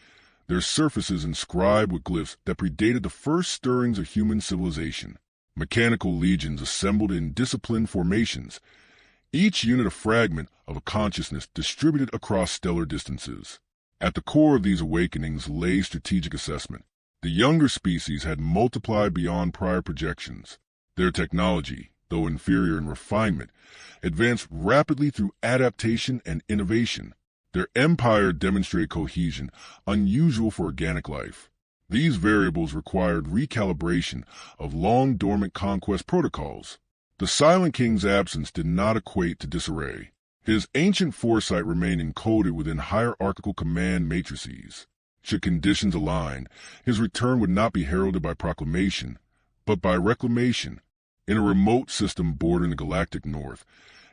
their surfaces inscribed with glyphs that predated the first stirrings of human civilization. Mechanical legions assembled in disciplined formations, each unit a fragment of a consciousness distributed across stellar distances. At the core of these awakenings lay strategic assessment. The younger species had multiplied beyond prior projections. Their technology, though inferior in refinement, advanced rapidly through adaptation and innovation. Their empire demonstrated cohesion, unusual for organic life. These variables required recalibration of long-dormant conquest protocols. The Silent King's absence did not equate to disarray. His ancient foresight remained encoded within hierarchical command matrices. Should conditions align, his return would not be heralded by proclamation, but by reclamation. In a remote system bordering the galactic north,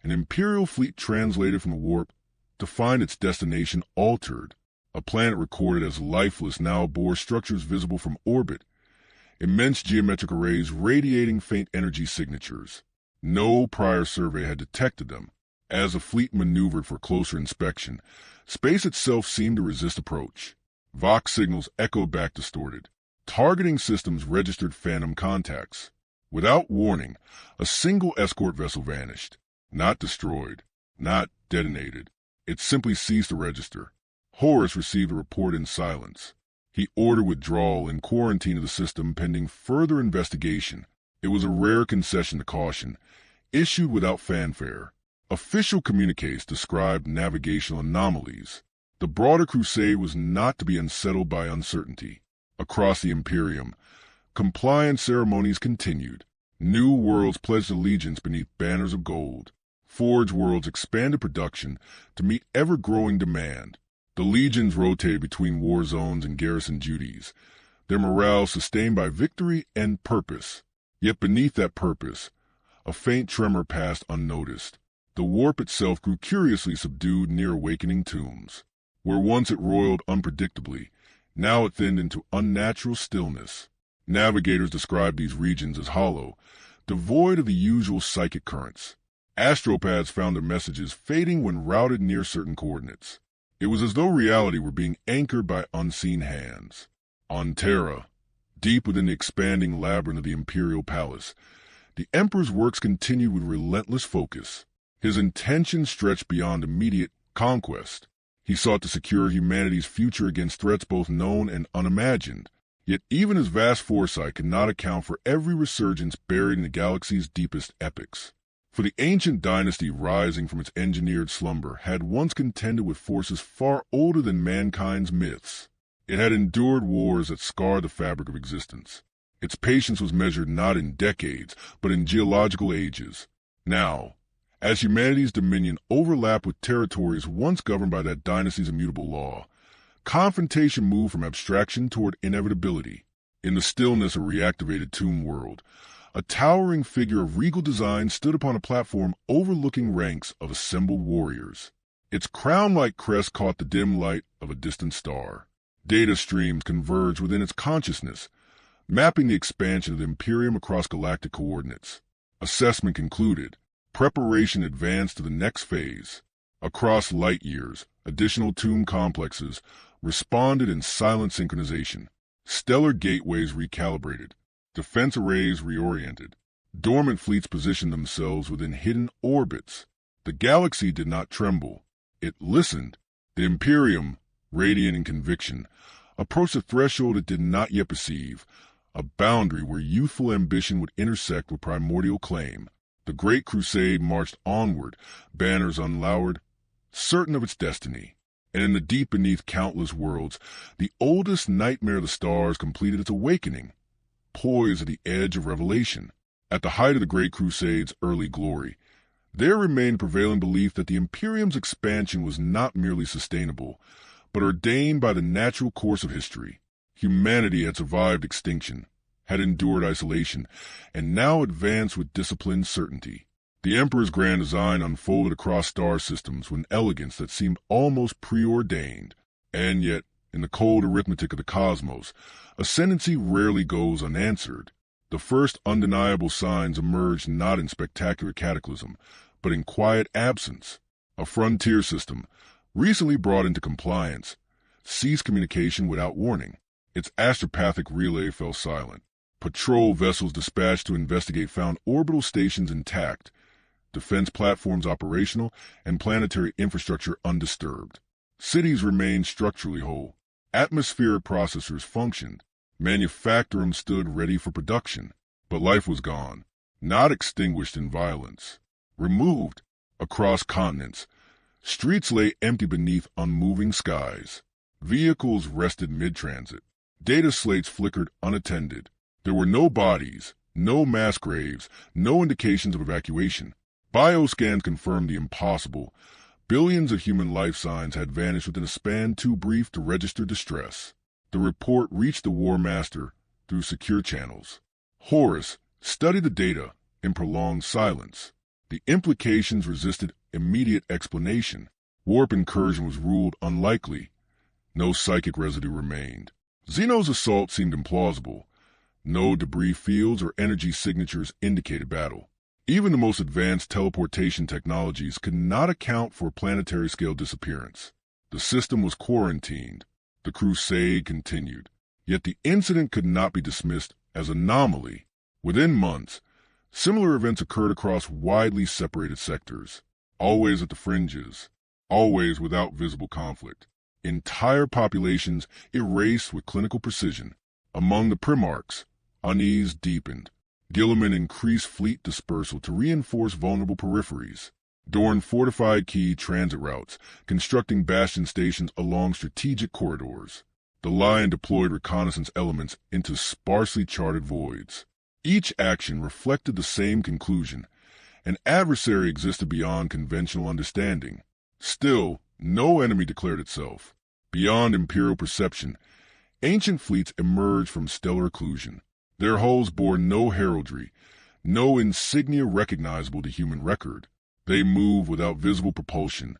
an Imperial fleet translated from the warp to find its destination altered. A planet recorded as lifeless now bore structures visible from orbit, immense geometric arrays radiating faint energy signatures. No prior survey had detected them. As the fleet maneuvered for closer inspection, space itself seemed to resist approach. Vox signals echoed back distorted. Targeting systems registered phantom contacts. Without warning, a single escort vessel vanished. Not destroyed, not detonated. It simply ceased to register. Horus received a report in silence. He ordered withdrawal and quarantine of the system pending further investigation. It was a rare concession to caution, issued without fanfare. Official communiques described navigational anomalies. The broader crusade was not to be unsettled by uncertainty. Across the Imperium, compliance ceremonies continued. New worlds pledged allegiance beneath banners of gold. Forge worlds expanded production to meet ever-growing demand. The legions rotated between war zones and garrison duties, their morale sustained by victory and purpose. Yet beneath that purpose, a faint tremor passed unnoticed. The warp itself grew curiously subdued near awakening tombs. Where once it roiled unpredictably, now it thinned into unnatural stillness. Navigators described these regions as hollow, devoid of the usual psychic currents. Astropaths found their messages fading when routed near certain coordinates. It was as though reality were being anchored by unseen hands. On Terra, deep within the expanding labyrinth of the Imperial Palace, the Emperor's works continued with relentless focus. His intentions stretched beyond immediate conquest. He sought to secure humanity's future against threats both known and unimagined. Yet even his vast foresight could not account for every resurgence buried in the galaxy's deepest epochs. For the ancient dynasty rising from its engineered slumber had once contended with forces far older than mankind's myths. It had endured wars that scarred the fabric of existence. Its patience was measured not in decades, but in geological ages. Now, as humanity's dominion overlapped with territories once governed by that dynasty's immutable law, confrontation moved from abstraction toward inevitability. In the stillness of a reactivated tomb world, a towering figure of regal design stood upon a platform overlooking ranks of assembled warriors. Its crown-like crest caught the dim light of a distant star. Data streams converged within its consciousness, mapping the expansion of the Imperium across galactic coordinates. Assessment concluded. Preparation advanced to the next phase. Across light years, additional tomb complexes responded in silent synchronization. Stellar gateways recalibrated. Defense arrays reoriented. Dormant fleets positioned themselves within hidden orbits. The galaxy did not tremble. It listened. The Imperium, radiant in conviction, approached a threshold it did not yet perceive, a boundary where youthful ambition would intersect with primordial claim. The Great Crusade marched onward, banners unlowered, certain of its destiny. And in the deep beneath countless worlds, the oldest nightmare of the stars completed its awakening, poised at the edge of revelation. At the height of the Great Crusade's early glory, there remained a prevailing belief that the Imperium's expansion was not merely sustainable, but ordained by the natural course of history. Humanity had survived extinction, had endured isolation, and now advanced with disciplined certainty. The Emperor's grand design unfolded across star systems with an elegance that seemed almost preordained. And yet, in the cold arithmetic of the cosmos, ascendancy rarely goes unanswered. The first undeniable signs emerged not in spectacular cataclysm, but in quiet absence. A frontier system, recently brought into compliance, ceased communication without warning. Its astropathic relay fell silent. Patrol vessels dispatched to investigate found orbital stations intact, defense platforms operational, and planetary infrastructure undisturbed. Cities remained structurally whole. Atmospheric processors functioned. Manufactorum stood ready for production. But life was gone, not extinguished in violence. Removed across continents, streets lay empty beneath unmoving skies. Vehicles rested mid-transit. Data slates flickered unattended. There were no bodies, no mass graves, no indications of evacuation. Bioscans confirmed the impossible. Billions of human life signs had vanished within a span too brief to register distress. The report reached the Warmaster through secure channels. Horus studied the data in prolonged silence. The implications resisted immediate explanation. Warp incursion was ruled unlikely. No psychic residue remained. Xeno's assault seemed implausible. No debris fields or energy signatures indicated battle. Even the most advanced teleportation technologies could not account for planetary-scale disappearance. The system was quarantined. The crusade continued. Yet the incident could not be dismissed as anomaly. Within months, similar events occurred across widely separated sectors, always at the fringes, always without visible conflict. Entire populations erased with clinical precision. Among the Primarchs, unease deepened. Guilliman increased fleet dispersal to reinforce vulnerable peripheries. Dorn fortified key transit routes, constructing bastion stations along strategic corridors. The Lion deployed reconnaissance elements into sparsely charted voids. Each action reflected the same conclusion. An adversary existed beyond conventional understanding. Still, no enemy declared itself. Beyond Imperial perception, ancient fleets emerged from stellar occlusion. Their hulls bore no heraldry, no insignia recognizable to human record. They moved without visible propulsion,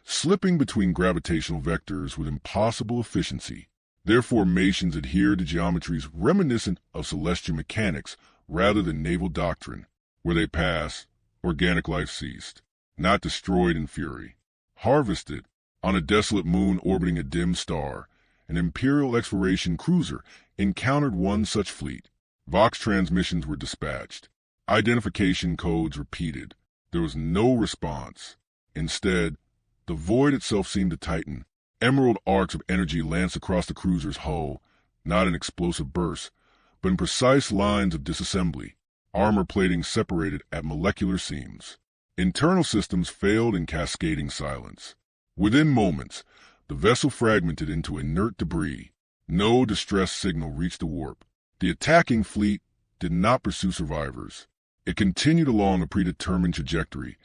slipping between gravitational vectors with impossible efficiency. Their formations adhered to geometries reminiscent of celestial mechanics rather than naval doctrine. Where they passed, organic life ceased, not destroyed in fury. Harvested, on a desolate moon orbiting a dim star, an Imperial exploration cruiser encountered one such fleet. Vox transmissions were dispatched. Identification codes repeated. There was no response. Instead, the void itself seemed to tighten. Emerald arcs of energy lanced across the cruiser's hull, not in explosive bursts, but in precise lines of disassembly. Armor plating separated at molecular seams. Internal systems failed in cascading silence. Within moments, the vessel fragmented into inert debris. No distress signal reached the warp. The attacking fleet did not pursue survivors. It continued along a predetermined trajectory,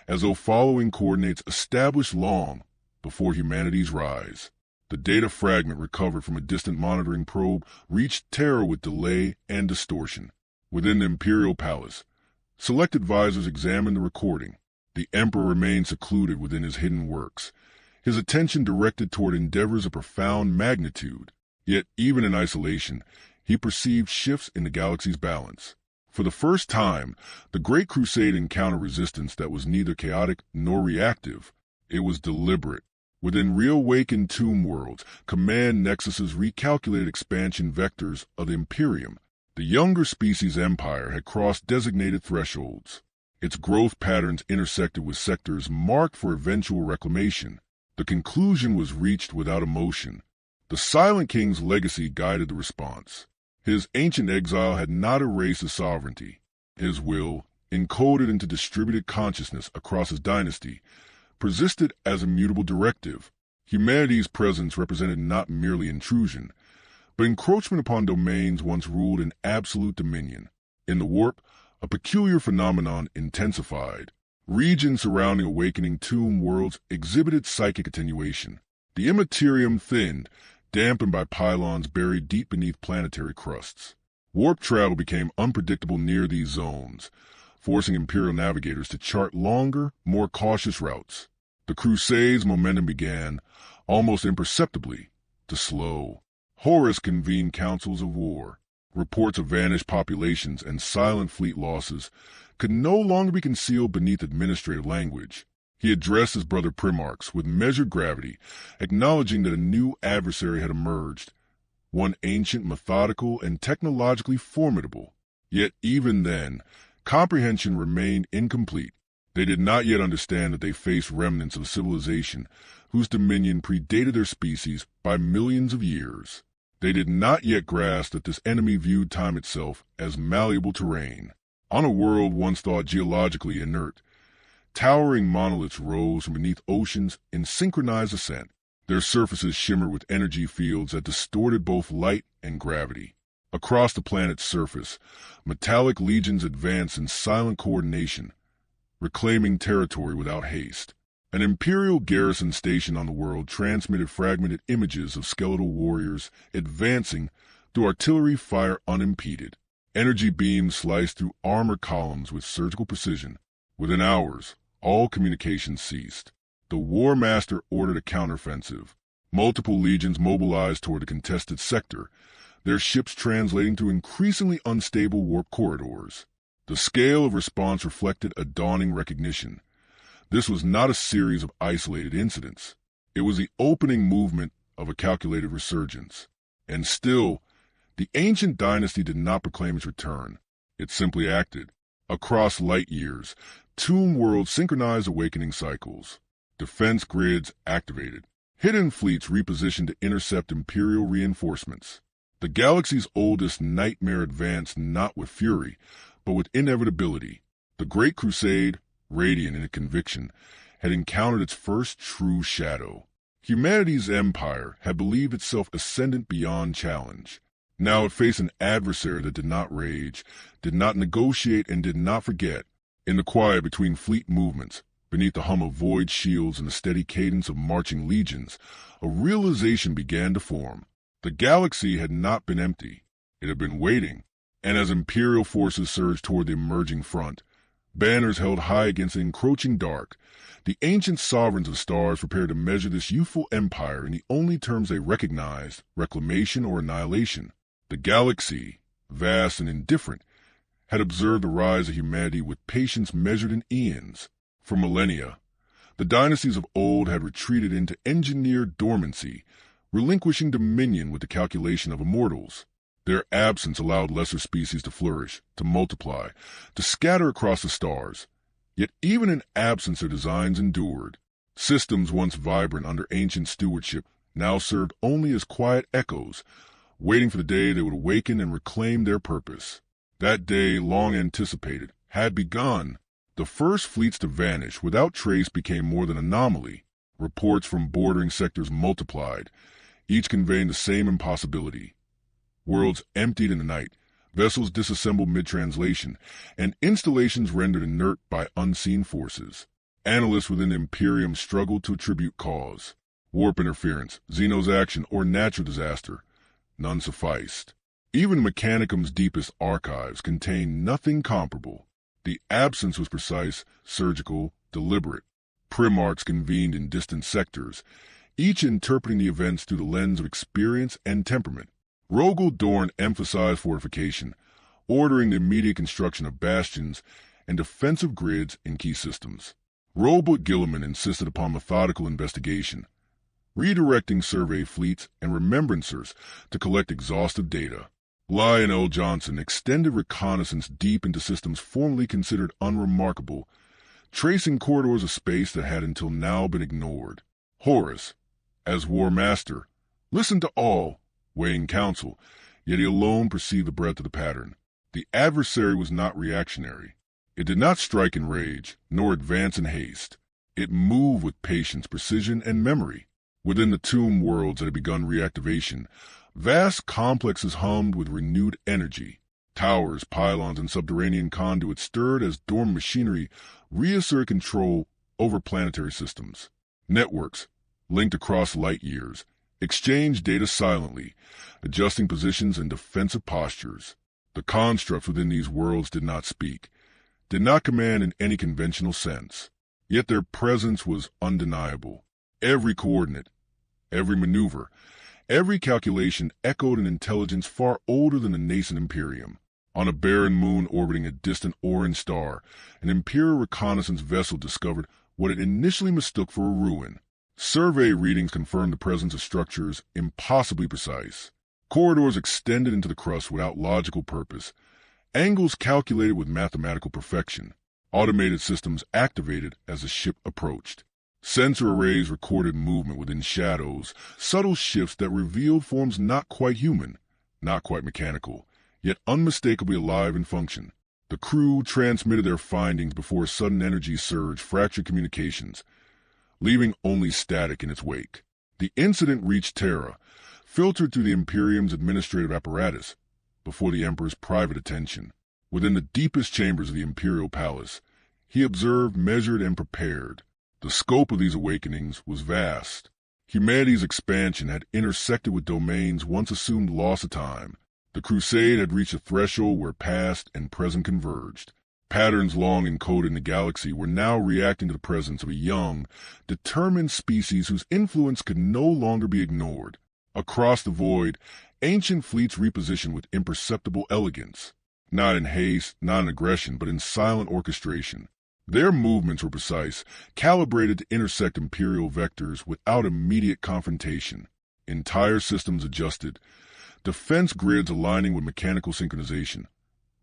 as though following coordinates established long before humanity's rise. The data fragment recovered from a distant monitoring probe reached Terra with delay and distortion. Within the Imperial Palace, select advisors examined the recording. The Emperor remained secluded within his hidden works, his attention directed toward endeavors of profound magnitude. Yet, even in isolation, he perceived shifts in the galaxy's balance. For the first time, the Great Crusade encountered resistance that was neither chaotic nor reactive. It was deliberate. Within reawakened tomb worlds, command nexuses recalculated expansion vectors of the Imperium. The younger species empire had crossed designated thresholds. Its growth patterns intersected with sectors marked for eventual reclamation. The conclusion was reached without emotion. The Silent King's legacy guided the response. His ancient exile had not erased his sovereignty. His will, encoded into distributed consciousness across his dynasty, persisted as a mutable directive. Humanity's presence represented not merely intrusion, but encroachment upon domains once ruled in absolute dominion. In the warp, a peculiar phenomenon intensified. Regions surrounding awakening tomb worlds exhibited psychic attenuation. The Imperium thinned, dampened by pylons buried deep beneath planetary crusts. Warp travel became unpredictable near these zones, forcing Imperial navigators to chart longer, more cautious routes. The Crusade's momentum began, almost imperceptibly, to slow. Horus convened councils of war. Reports of vanished populations and silent fleet losses could no longer be concealed beneath administrative language. He addressed his brother Primarchs with measured gravity, acknowledging that a new adversary had emerged, one ancient, methodical, and technologically formidable. Yet even then, comprehension remained incomplete. They did not yet understand that they faced remnants of civilization whose dominion predated their species by millions of years. They did not yet grasp that this enemy viewed time itself as malleable terrain. On a world once thought geologically inert, towering monoliths rose from beneath oceans in synchronized ascent. Their surfaces shimmered with energy fields that distorted both light and gravity. Across the planet's surface, metallic legions advanced in silent coordination, reclaiming territory without haste. An Imperial garrison station on the world transmitted fragmented images of skeletal warriors advancing through artillery fire unimpeded. Energy beams sliced through armor columns with surgical precision. Within hours, all communication ceased. The Warmaster ordered a counteroffensive. Multiple legions mobilized toward the contested sector, their ships translating through increasingly unstable warp corridors. The scale of response reflected a dawning recognition. This was not a series of isolated incidents. It was the opening movement of a calculated resurgence. And still, the ancient dynasty did not proclaim its return. It simply acted. Across light years, tomb worlds synchronized awakening cycles. Defense grids activated. Hidden fleets repositioned to intercept Imperial reinforcements. The galaxy's oldest nightmare advanced not with fury, but with inevitability. The Great Crusade, radiant in its conviction, had encountered its first true shadow. Humanity's empire had believed itself ascendant beyond challenge. Now it faced an adversary that did not rage, did not negotiate, and did not forget. In the quiet between fleet movements, beneath the hum of void shields and the steady cadence of marching legions, a realization began to form. The galaxy had not been empty. It had been waiting, and as Imperial forces surged toward the emerging front, banners held high against the encroaching dark, the ancient sovereigns of stars prepared to measure this youthful empire in the only terms they recognized, reclamation or annihilation. The galaxy, vast and indifferent, had observed the rise of humanity with patience measured in eons. For millennia, the dynasties of old had retreated into engineered dormancy, relinquishing dominion with the calculation of immortals. Their absence allowed lesser species to flourish, to multiply, to scatter across the stars. Yet even in absence their designs endured. Systems once vibrant under ancient stewardship now served only as quiet echoes, waiting for the day they would awaken and reclaim their purpose. That day, long anticipated, had begun. The first fleets to vanish without trace became more than anomaly. Reports from bordering sectors multiplied, each conveying the same impossibility. Worlds emptied in the night, vessels disassembled mid-translation, and installations rendered inert by unseen forces. Analysts within the Imperium struggled to attribute cause. Warp interference, Xeno's action, or natural disaster. None sufficed. Even Mechanicum's deepest archives contained nothing comparable. The absence was precise, surgical, deliberate. Primarchs convened in distant sectors, each interpreting the events through the lens of experience and temperament. Rogel Dorn emphasized fortification, ordering the immediate construction of bastions and defensive grids in key systems. Robert Gilliman insisted upon methodical investigation, redirecting survey fleets and remembrancers to collect exhaustive data. Lionel Johnson extended reconnaissance deep into systems formerly considered unremarkable, tracing corridors of space that had until now been ignored. Horus, as Warmaster, listened to all, weighing counsel, yet he alone perceived the breadth of the pattern. The adversary was not reactionary. It did not strike in rage, nor advance in haste. It moved with patience, precision, and memory. Within the tomb worlds that had begun reactivation, vast complexes hummed with renewed energy. Towers, pylons, and subterranean conduits stirred as dormant machinery reasserted control over planetary systems. Networks, linked across light years, exchanged data silently, adjusting positions and defensive postures. The constructs within these worlds did not speak, did not command in any conventional sense. Yet their presence was undeniable. Every coordinate, every maneuver, every calculation echoed an intelligence far older than the nascent Imperium. On a barren moon orbiting a distant orange star, an Imperial reconnaissance vessel discovered what it initially mistook for a ruin. Survey readings confirmed the presence of structures impossibly precise. Corridors extended into the crust without logical purpose, angles calculated with mathematical perfection. Automated systems activated as the ship approached. Sensor arrays recorded movement within shadows, subtle shifts that revealed forms not quite human, not quite mechanical, yet unmistakably alive in function. The crew transmitted their findings before a sudden energy surge fractured communications, leaving only static in its wake. The incident reached Terra, filtered through the Imperium's administrative apparatus, before the Emperor's private attention. Within the deepest chambers of the Imperial Palace, he observed, measured, and prepared. The scope of these awakenings was vast. Humanity's expansion had intersected with domains once assumed loss of time. The Crusade had reached a threshold where past and present converged. Patterns long encoded in the galaxy were now reacting to the presence of a young, determined species whose influence could no longer be ignored. Across the void, ancient fleets repositioned with imperceptible elegance. Not in haste, not in aggression, but in silent orchestration. Their movements were precise, calibrated to intersect Imperial vectors without immediate confrontation. Entire systems adjusted, defense grids aligning with mechanical synchronization.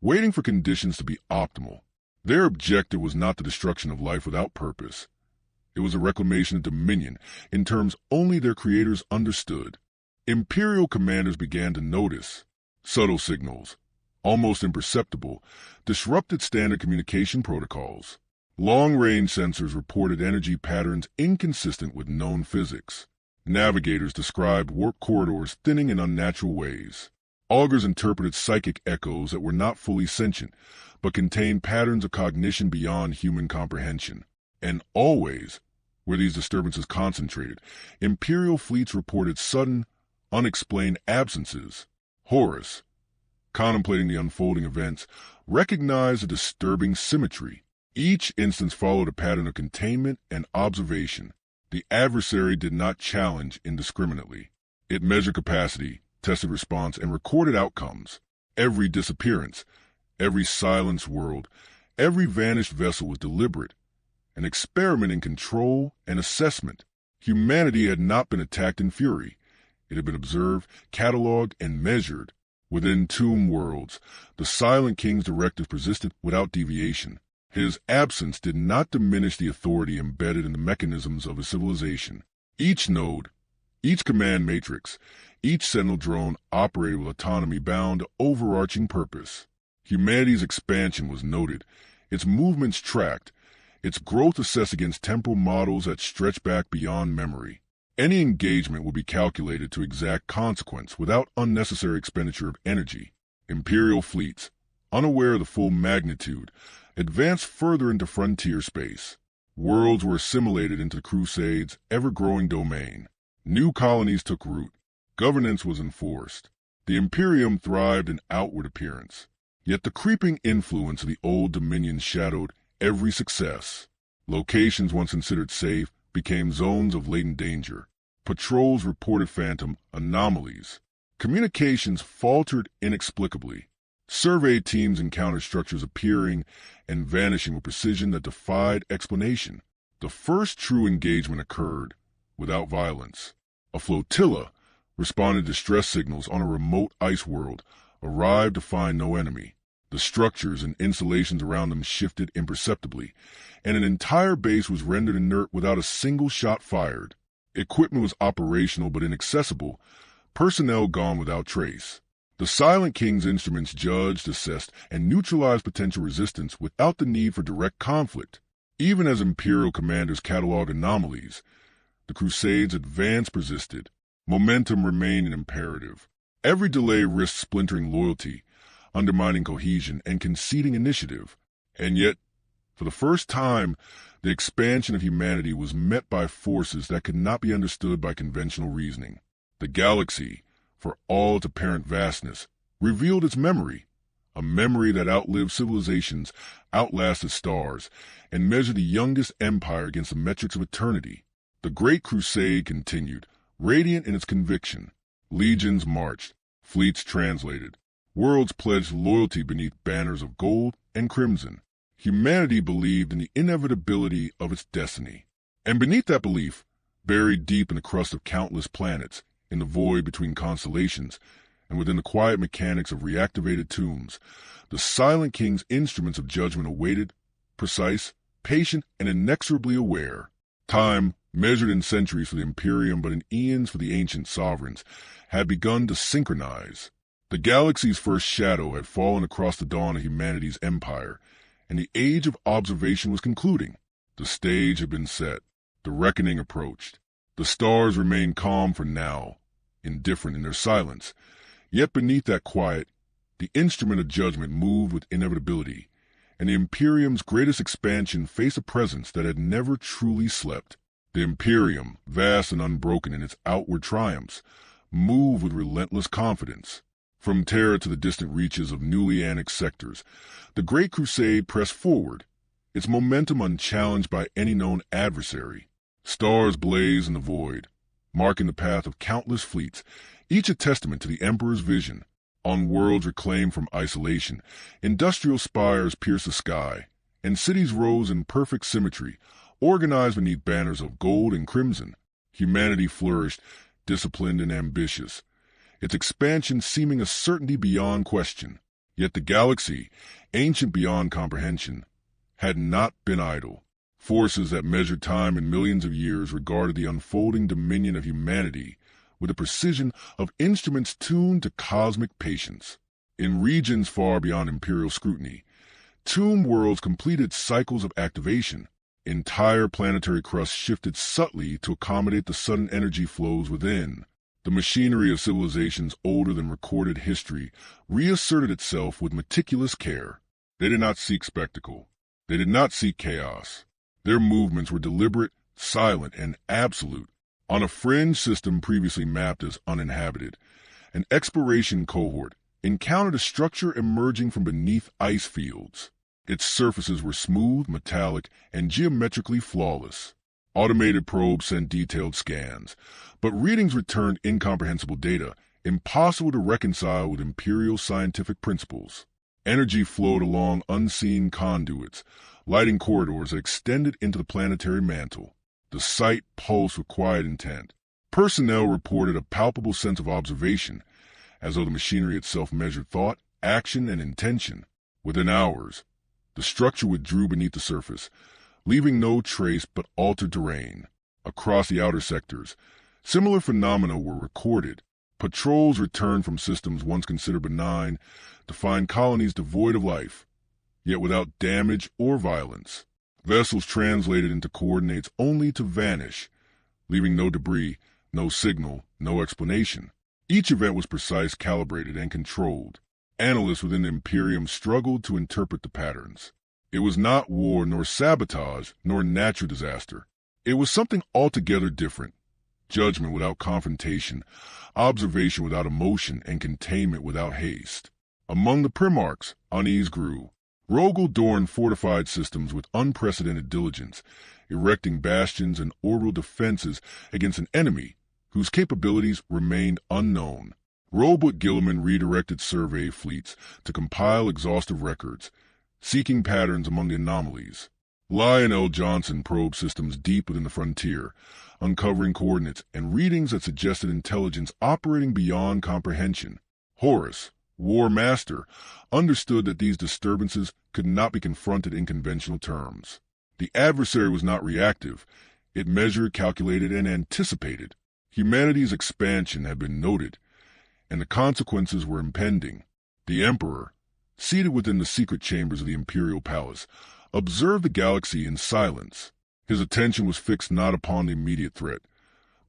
waiting for conditions to be optimal. Their objective was not the destruction of life without purpose. It was a reclamation of dominion in terms only their creators understood. Imperial commanders began to notice. Subtle signals, almost imperceptible, disrupted standard communication protocols. Long-range sensors reported energy patterns inconsistent with known physics. Navigators described warp corridors thinning in unnatural ways. Augurs interpreted psychic echoes that were not fully sentient, but contained patterns of cognition beyond human comprehension. And always, where these disturbances concentrated, Imperial fleets reported sudden, unexplained absences. Horus, contemplating the unfolding events, recognized a disturbing symmetry. Each instance followed a pattern of containment and observation. The adversary did not challenge indiscriminately. It measured capacity, tested response, and recorded outcomes. Every disappearance, every silenced world, every vanished vessel was deliberate, an experiment in control and assessment. Humanity had not been attacked in fury. It had been observed, cataloged, and measured. Within tomb worlds, the Silent King's directive persisted without deviation. His absence did not diminish the authority embedded in the mechanisms of his civilization. Each node, each command matrix, each sentinel drone operated with autonomy bound to overarching purpose. Humanity's expansion was noted, its movements tracked, its growth assessed against temporal models that stretch back beyond memory. Any engagement would be calculated to exact consequence without unnecessary expenditure of energy. Imperial fleets, unaware of the full magnitude, advanced further into frontier space. Worlds were assimilated into the Crusade's ever-growing domain. New colonies took root. Governance was enforced. The Imperium thrived in outward appearance. Yet the creeping influence of the old dominion shadowed every success. Locations once considered safe became zones of latent danger. Patrols reported phantom anomalies. Communications faltered inexplicably. Survey teams encountered structures appearing and vanishing with precision that defied explanation. The first true engagement occurred without violence. A flotilla, responding to distress signals on a remote ice world, arrived to find no enemy. The structures and installations around them shifted imperceptibly, and an entire base was rendered inert without a single shot fired. Equipment was operational but inaccessible, personnel gone without trace. The Silent King's instruments judged, assessed, and neutralized potential resistance without the need for direct conflict. Even as Imperial commanders cataloged anomalies, the Crusade's advance persisted. Momentum remained an imperative. Every delay risked splintering loyalty, undermining cohesion, and conceding initiative. And yet, for the first time, the expansion of humanity was met by forces that could not be understood by conventional reasoning. The galaxy, for all its apparent vastness, revealed its memory, a memory that outlived civilizations, outlasted stars, and measured the youngest empire against the metrics of eternity. The Great Crusade continued, radiant in its conviction. Legions marched, fleets translated, worlds pledged loyalty beneath banners of gold and crimson. Humanity believed in the inevitability of its destiny. And beneath that belief, buried deep in the crust of countless planets, in the void between constellations, and within the quiet mechanics of reactivated tombs, the Silent King's instruments of judgment awaited, precise, patient, and inexorably aware. Time, measured in centuries for the Imperium but in eons for the ancient sovereigns, had begun to synchronize. The galaxy's first shadow had fallen across the dawn of humanity's empire, and the age of observation was concluding. The stage had been set. The reckoning approached. The stars remained calm for now, indifferent in their silence. Yet beneath that quiet, the instrument of judgment moved with inevitability, and the Imperium's greatest expansion faced a presence that had never truly slept. The Imperium, vast and unbroken in its outward triumphs, moved with relentless confidence. From Terra to the distant reaches of newly annexed sectors, the Great Crusade pressed forward, its momentum unchallenged by any known adversary. Stars blazed in the void, marking the path of countless fleets, each a testament to the Emperor's vision. On worlds reclaimed from isolation, industrial spires pierced the sky, and cities rose in perfect symmetry, organized beneath banners of gold and crimson. Humanity flourished, disciplined and ambitious, its expansion seeming a certainty beyond question. Yet the galaxy, ancient beyond comprehension, had not been idle. Forces that measured time in millions of years regarded the unfolding dominion of humanity with the precision of instruments tuned to cosmic patience. In regions far beyond Imperial scrutiny, tomb worlds completed cycles of activation. Entire planetary crusts shifted subtly to accommodate the sudden energy flows within. The machinery of civilizations older than recorded history reasserted itself with meticulous care. They did not seek spectacle. They did not seek chaos. Their movements were deliberate, silent, and absolute. On a fringe system previously mapped as uninhabited, an exploration cohort encountered a structure emerging from beneath ice fields. Its surfaces were smooth, metallic, and geometrically flawless. Automated probes sent detailed scans, but readings returned incomprehensible data, impossible to reconcile with Imperial scientific principles. Energy flowed along unseen conduits, lighting corridors that extended into the planetary mantle. The site pulsed with quiet intent. Personnel reported a palpable sense of observation, as though the machinery itself measured thought, action, and intention. Within hours, the structure withdrew beneath the surface, leaving no trace but altered terrain. Across the outer sectors, similar phenomena were recorded. Patrols returned from systems once considered benign to find colonies devoid of life, yet without damage or violence. Vessels translated into coordinates only to vanish, leaving no debris, no signal, no explanation. Each event was precise, calibrated, and controlled. Analysts within the Imperium struggled to interpret the patterns. It was not war nor sabotage nor natural disaster. It was something altogether different. Judgment without confrontation, observation without emotion, and containment without haste. Among the Primarchs, unease grew. Rogel adorned fortified systems with unprecedented diligence, erecting bastions and orbital defenses against an enemy whose capabilities remained unknown. Robert Gilliman redirected survey fleets to compile exhaustive records, seeking patterns among the anomalies. Lionel Johnson probed systems deep within the frontier, uncovering coordinates and readings that suggested intelligence operating beyond comprehension. Horus, Warmaster, understood that these disturbances could not be confronted in conventional terms. The adversary was not reactive. It measured, calculated, and anticipated. Humanity's expansion had been noted, and the consequences were impending. The Emperor, seated within the secret chambers of the Imperial Palace, observed the galaxy in silence. His attention was fixed not upon the immediate threat,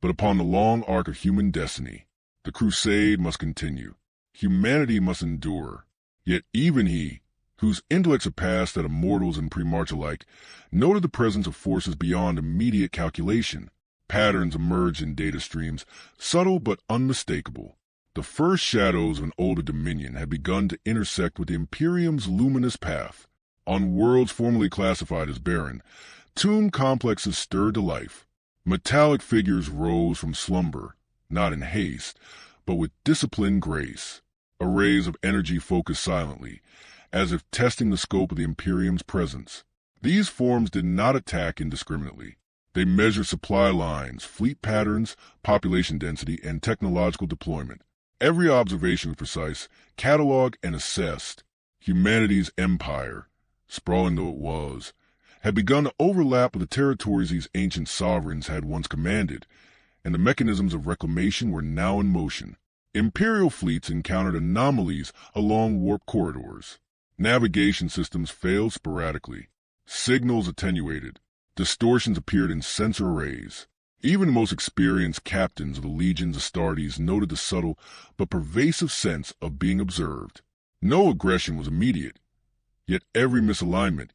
but upon the long arc of human destiny. The crusade must continue. Humanity must endure. Yet even he, whose intellect surpassed that of mortals and Primarch alike, noted the presence of forces beyond immediate calculation. Patterns emerged in data streams, subtle but unmistakable. The first shadows of an older dominion had begun to intersect with the Imperium's luminous path. On worlds formerly classified as barren, tomb complexes stirred to life. Metallic figures rose from slumber, not in haste, but with disciplined grace. Arrays of energy focused silently, as if testing the scope of the Imperium's presence. These forms did not attack indiscriminately. They measured supply lines, fleet patterns, population density, and technological deployment. Every observation was precise, cataloged, and assessed. Humanity's empire, sprawling though it was, had begun to overlap with the territories these ancient sovereigns had once commanded, and the mechanisms of reclamation were now in motion. Imperial fleets encountered anomalies along warp corridors. Navigation systems failed sporadically. Signals attenuated. Distortions appeared in sensor arrays. Even the most experienced captains of the legions of Astartes noted the subtle but pervasive sense of being observed. No aggression was immediate, yet every misalignment,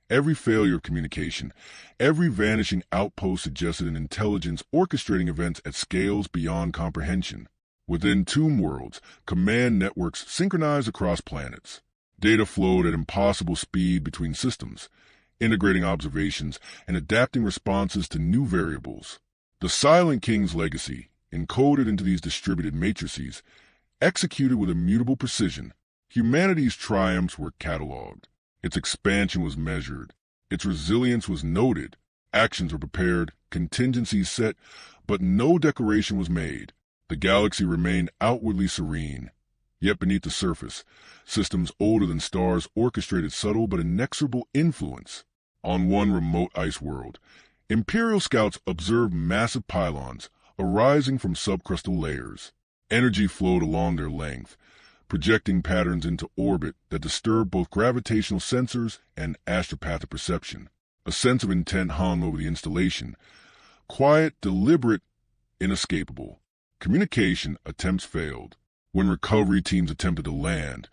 every failure of communication, every vanishing outpost suggested an intelligence orchestrating events at scales beyond comprehension. Within tomb worlds, command networks synchronized across planets. Data flowed at impossible speed between systems, integrating observations and adapting responses to new variables. The Silent King's legacy, encoded into these distributed matrices, executed with immutable precision. Humanity's triumphs were cataloged. Its expansion was measured. Its resilience was noted. Actions were prepared, contingencies set, but no declaration was made. The galaxy remained outwardly serene, Yet beneath the surface, systems older than stars orchestrated subtle but inexorable influence. On one remote ice world, Imperial scouts observed massive pylons arising from subcrustal layers. Energy flowed along their length, projecting patterns into orbit that disturbed both gravitational sensors and astropathic perception. A sense of intent hung over the installation, quiet, deliberate, inescapable. Communication attempts failed. When recovery teams attempted to land,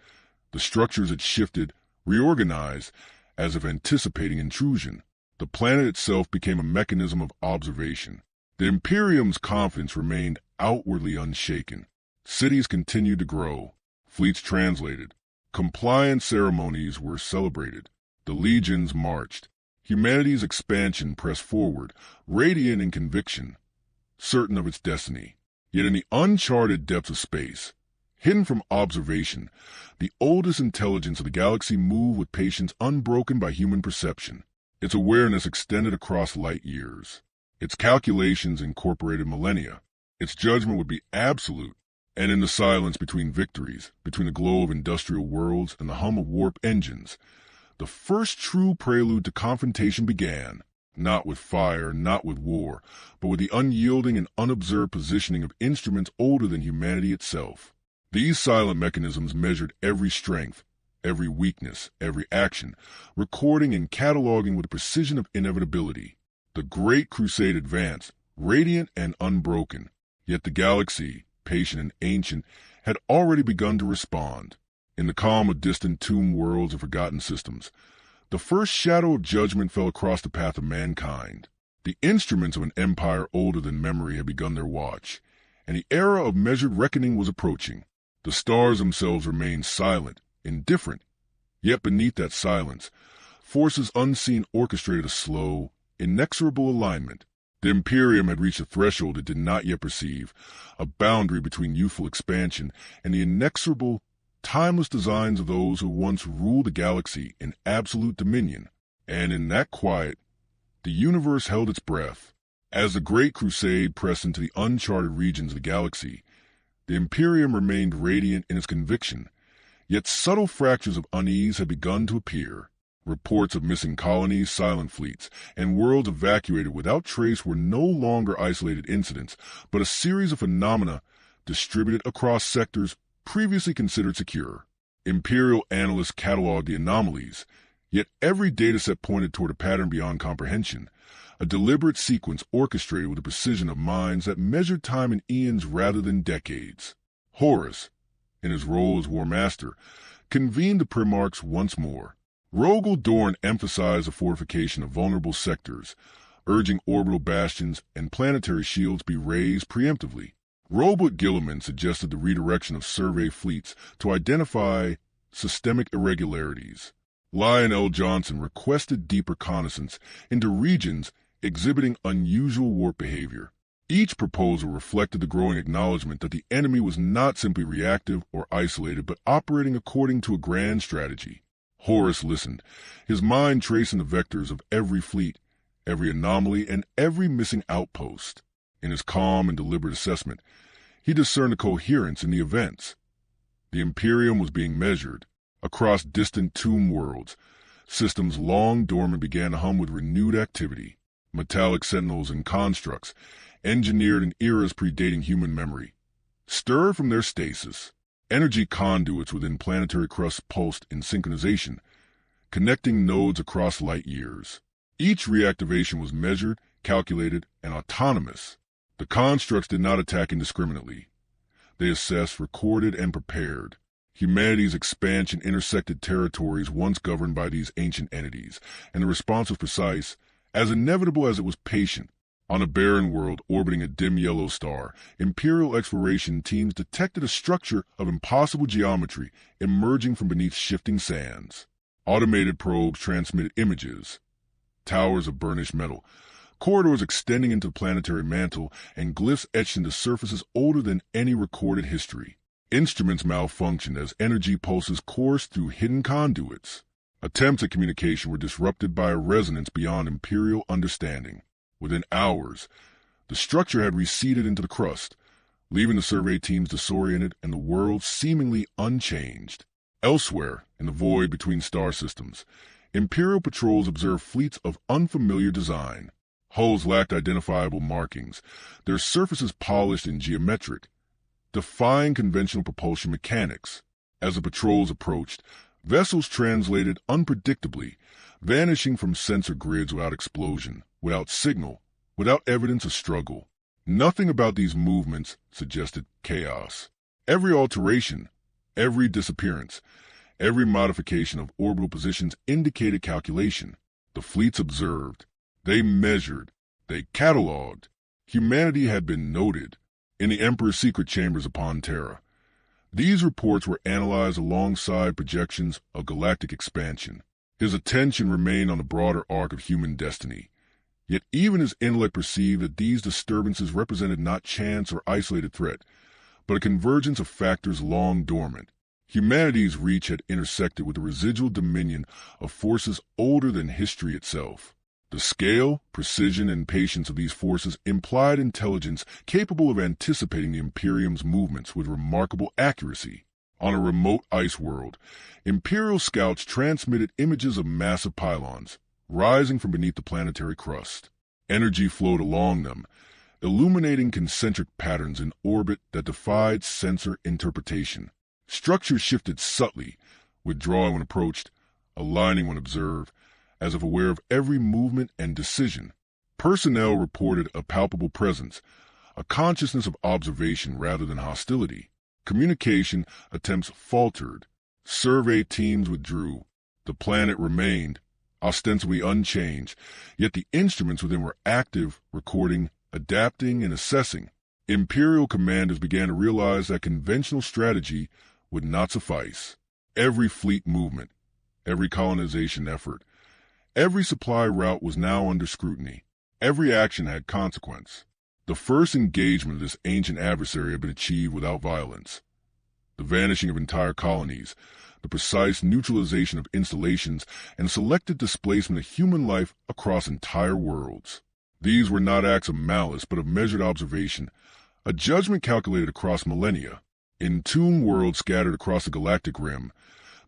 the structures had shifted, reorganized, as if anticipating intrusion. The planet itself became a mechanism of observation. The Imperium's confidence remained outwardly unshaken. Cities continued to grow. Fleets translated. Compliance ceremonies were celebrated. The legions marched. Humanity's expansion pressed forward, radiant in conviction, certain of its destiny. Yet in the uncharted depths of space, hidden from observation, the oldest intelligence of the galaxy moved with patience unbroken by human perception. Its awareness extended across light years. Its calculations incorporated millennia. Its judgment would be absolute. And in the silence between victories, between the glow of industrial worlds and the hum of warp engines, the first true prelude to confrontation began, not with fire, not with war, but with the unyielding and unobserved positioning of instruments older than humanity itself. These silent mechanisms measured every strength, every weakness, every action, recording and cataloging with the precision of inevitability. The Great Crusade advanced, radiant and unbroken, yet the galaxy, patient and ancient, had already begun to respond. In the calm of distant tomb worlds and forgotten systems, the first shadow of judgment fell across the path of mankind. The instruments of an empire older than memory had begun their watch, and the era of measured reckoning was approaching. The stars themselves remained silent, indifferent, yet beneath that silence, forces unseen orchestrated a slow, inexorable alignment. The Imperium had reached a threshold it did not yet perceive, a boundary between youthful expansion and the inexorable, timeless designs of those who once ruled the galaxy in absolute dominion. And in that quiet, the universe held its breath. As the Great Crusade pressed into the uncharted regions of the galaxy, the Imperium remained radiant in its conviction, yet subtle fractures of unease had begun to appear. Reports of missing colonies, silent fleets, and worlds evacuated without trace were no longer isolated incidents, but a series of phenomena distributed across sectors previously considered secure. Imperial analysts cataloged the anomalies, yet every dataset pointed toward a pattern beyond comprehension, a deliberate sequence orchestrated with the precision of minds that measured time in eons rather than decades. Horus, in his role as Warmaster, convened the Primarchs once more. Rogel Dorn emphasized the fortification of vulnerable sectors, urging orbital bastions and planetary shields be raised preemptively. Robert Gilliman suggested the redirection of survey fleets to identify systemic irregularities. Lionel Johnson requested deep reconnaissance into regions exhibiting unusual warp behavior. Each proposal reflected the growing acknowledgement that the enemy was not simply reactive or isolated, but operating according to a grand strategy. Horus listened, his mind tracing the vectors of every fleet, every anomaly, and every missing outpost. In his calm and deliberate assessment, he discerned a coherence in the events. The Imperium was being measured. Across distant tomb worlds, systems long dormant began to hum with renewed activity. Metallic sentinels and constructs, engineered in eras predating human memory, stirred from their stasis. Energy conduits within planetary crusts pulsed in synchronization, connecting nodes across light years. Each reactivation was measured, calculated, and autonomous. The constructs did not attack indiscriminately. They assessed, recorded, and prepared. Humanity's expansion intersected territories once governed by these ancient entities, and the response was precise, as inevitable as it was patient. On a barren world orbiting a dim yellow star, Imperial exploration teams detected a structure of impossible geometry emerging from beneath shifting sands. Automated probes transmitted images, towers of burnished metal, corridors extending into the planetary mantle, and glyphs etched into surfaces older than any recorded history. Instruments malfunctioned as energy pulses coursed through hidden conduits. Attempts at communication were disrupted by a resonance beyond Imperial understanding. Within hours, the structure had receded into the crust, leaving the survey teams disoriented and the world seemingly unchanged. Elsewhere, in the void between star systems, Imperial patrols observed fleets of unfamiliar design. Hulls lacked identifiable markings, their surfaces polished and geometric, defying conventional propulsion mechanics. As the patrols approached, vessels translated unpredictably, vanishing from sensor grids without explosion, without signal, without evidence of struggle. Nothing about these movements suggested chaos. Every alteration, every disappearance, every modification of orbital positions indicated calculation. The fleets observed. They measured. They cataloged. Humanity had been noted in the Emperor's secret chambers upon Terra. These reports were analyzed alongside projections of galactic expansion. His attention remained on the broader arc of human destiny. Yet even his intellect perceived that these disturbances represented not chance or isolated threat, but a convergence of factors long dormant. Humanity's reach had intersected with the residual dominion of forces older than history itself. The scale, precision, and patience of these forces implied intelligence capable of anticipating the Imperium's movements with remarkable accuracy. On a remote ice world, Imperial scouts transmitted images of massive pylons, rising from beneath the planetary crust. Energy flowed along them, illuminating concentric patterns in orbit that defied sensor interpretation. Structures shifted subtly, withdrawing when approached, aligning when observed, as if aware of every movement and decision. Personnel reported a palpable presence, a consciousness of observation rather than hostility. Communication attempts faltered. Survey teams withdrew. The planet remained, ostensibly unchanged, yet the instruments within were active, recording, adapting, and assessing. Imperial commanders began to realize that conventional strategy would not suffice. Every fleet movement, every colonization effort, every supply route was now under scrutiny. Every action had consequence. The first engagement of this ancient adversary had been achieved without violence. The vanishing of entire colonies, the precise neutralization of installations, and selected displacement of human life across entire worlds. These were not acts of malice, but of measured observation, a judgment calculated across millennia. In tomb worlds scattered across the galactic rim,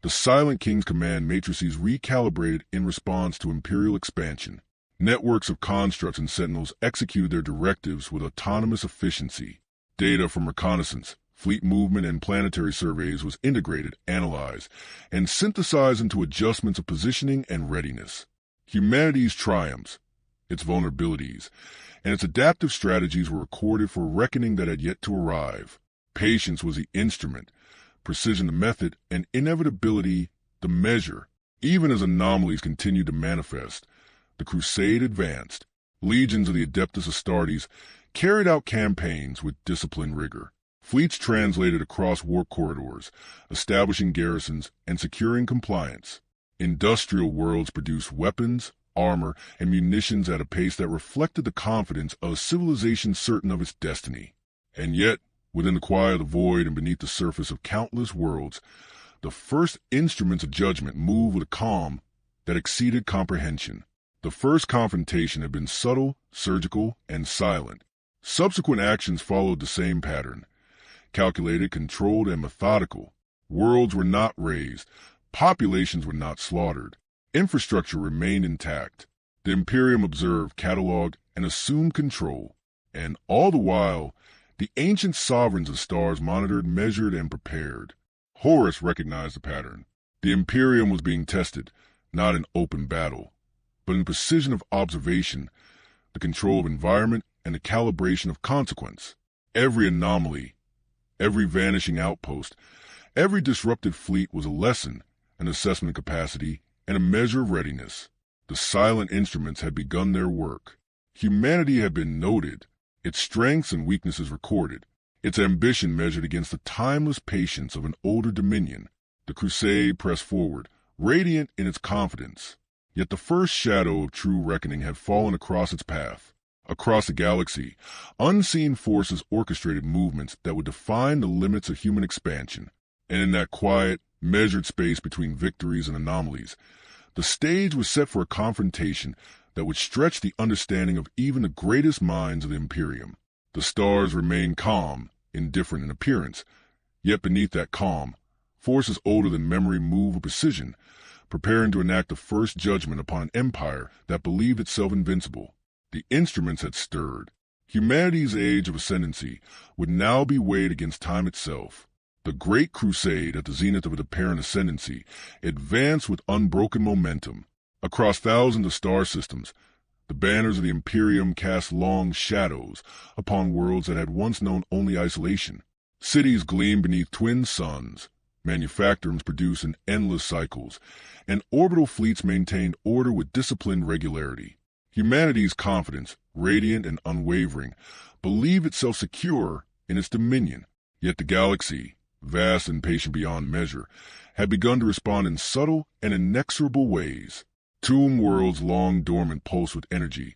the Silent King's command matrices recalibrated in response to Imperial expansion. Networks of constructs and sentinels executed their directives with autonomous efficiency. Data from reconnaissance, fleet movement, and planetary surveys was integrated, analyzed, and synthesized into adjustments of positioning and readiness. Humanity's triumphs, its vulnerabilities, and its adaptive strategies were recorded for a reckoning that had yet to arrive. Patience was the instrument, precision the method, and inevitability the measure. Even as anomalies continued to manifest, the Crusade advanced. Legions of the Adeptus Astartes carried out campaigns with disciplined rigor. Fleets translated across warp corridors, establishing garrisons and securing compliance. Industrial worlds produced weapons, armor, and munitions at a pace that reflected the confidence of a civilization certain of its destiny. And yet, within the quiet of the void and beneath the surface of countless worlds, the first instruments of judgment moved with a calm that exceeded comprehension. The first confrontation had been subtle, surgical, and silent. Subsequent actions followed the same pattern, calculated, controlled, and methodical. Worlds were not razed, populations were not slaughtered, infrastructure remained intact. The Imperium observed, cataloged, and assumed control, and all the while, the ancient sovereigns of stars monitored, measured, and prepared. Horus recognized the pattern. The Imperium was being tested, not in open battle, but in precision of observation, the control of environment, and the calibration of consequence. Every anomaly, every vanishing outpost, every disrupted fleet was a lesson, an assessment of capacity, and a measure of readiness. The silent instruments had begun their work. Humanity had been noted, its strengths and weaknesses recorded, its ambition measured against the timeless patience of an older dominion. The Crusade pressed forward, radiant in its confidence. Yet the first shadow of true reckoning had fallen across its path. Across the galaxy, unseen forces orchestrated movements that would define the limits of human expansion. And in that quiet, measured space between victories and anomalies, the stage was set for a confrontation that would stretch the understanding of even the greatest minds of the Imperium. The stars remained calm, indifferent in appearance. Yet beneath that calm, forces older than memory move with precision, preparing to enact the first judgment upon an empire that believed itself invincible. The instruments had stirred. Humanity's age of ascendancy would now be weighed against time itself. The Great Crusade, at the zenith of its apparent ascendancy, advanced with unbroken momentum. Across thousands of star systems, the banners of the Imperium cast long shadows upon worlds that had once known only isolation. Cities gleamed beneath twin suns, manufactories produced in endless cycles, and orbital fleets maintained order with disciplined regularity. Humanity's confidence, radiant and unwavering, believed itself secure in its dominion. Yet the galaxy, vast and patient beyond measure, had begun to respond in subtle and inexorable ways. Tomb worlds long dormant pulsed with energy,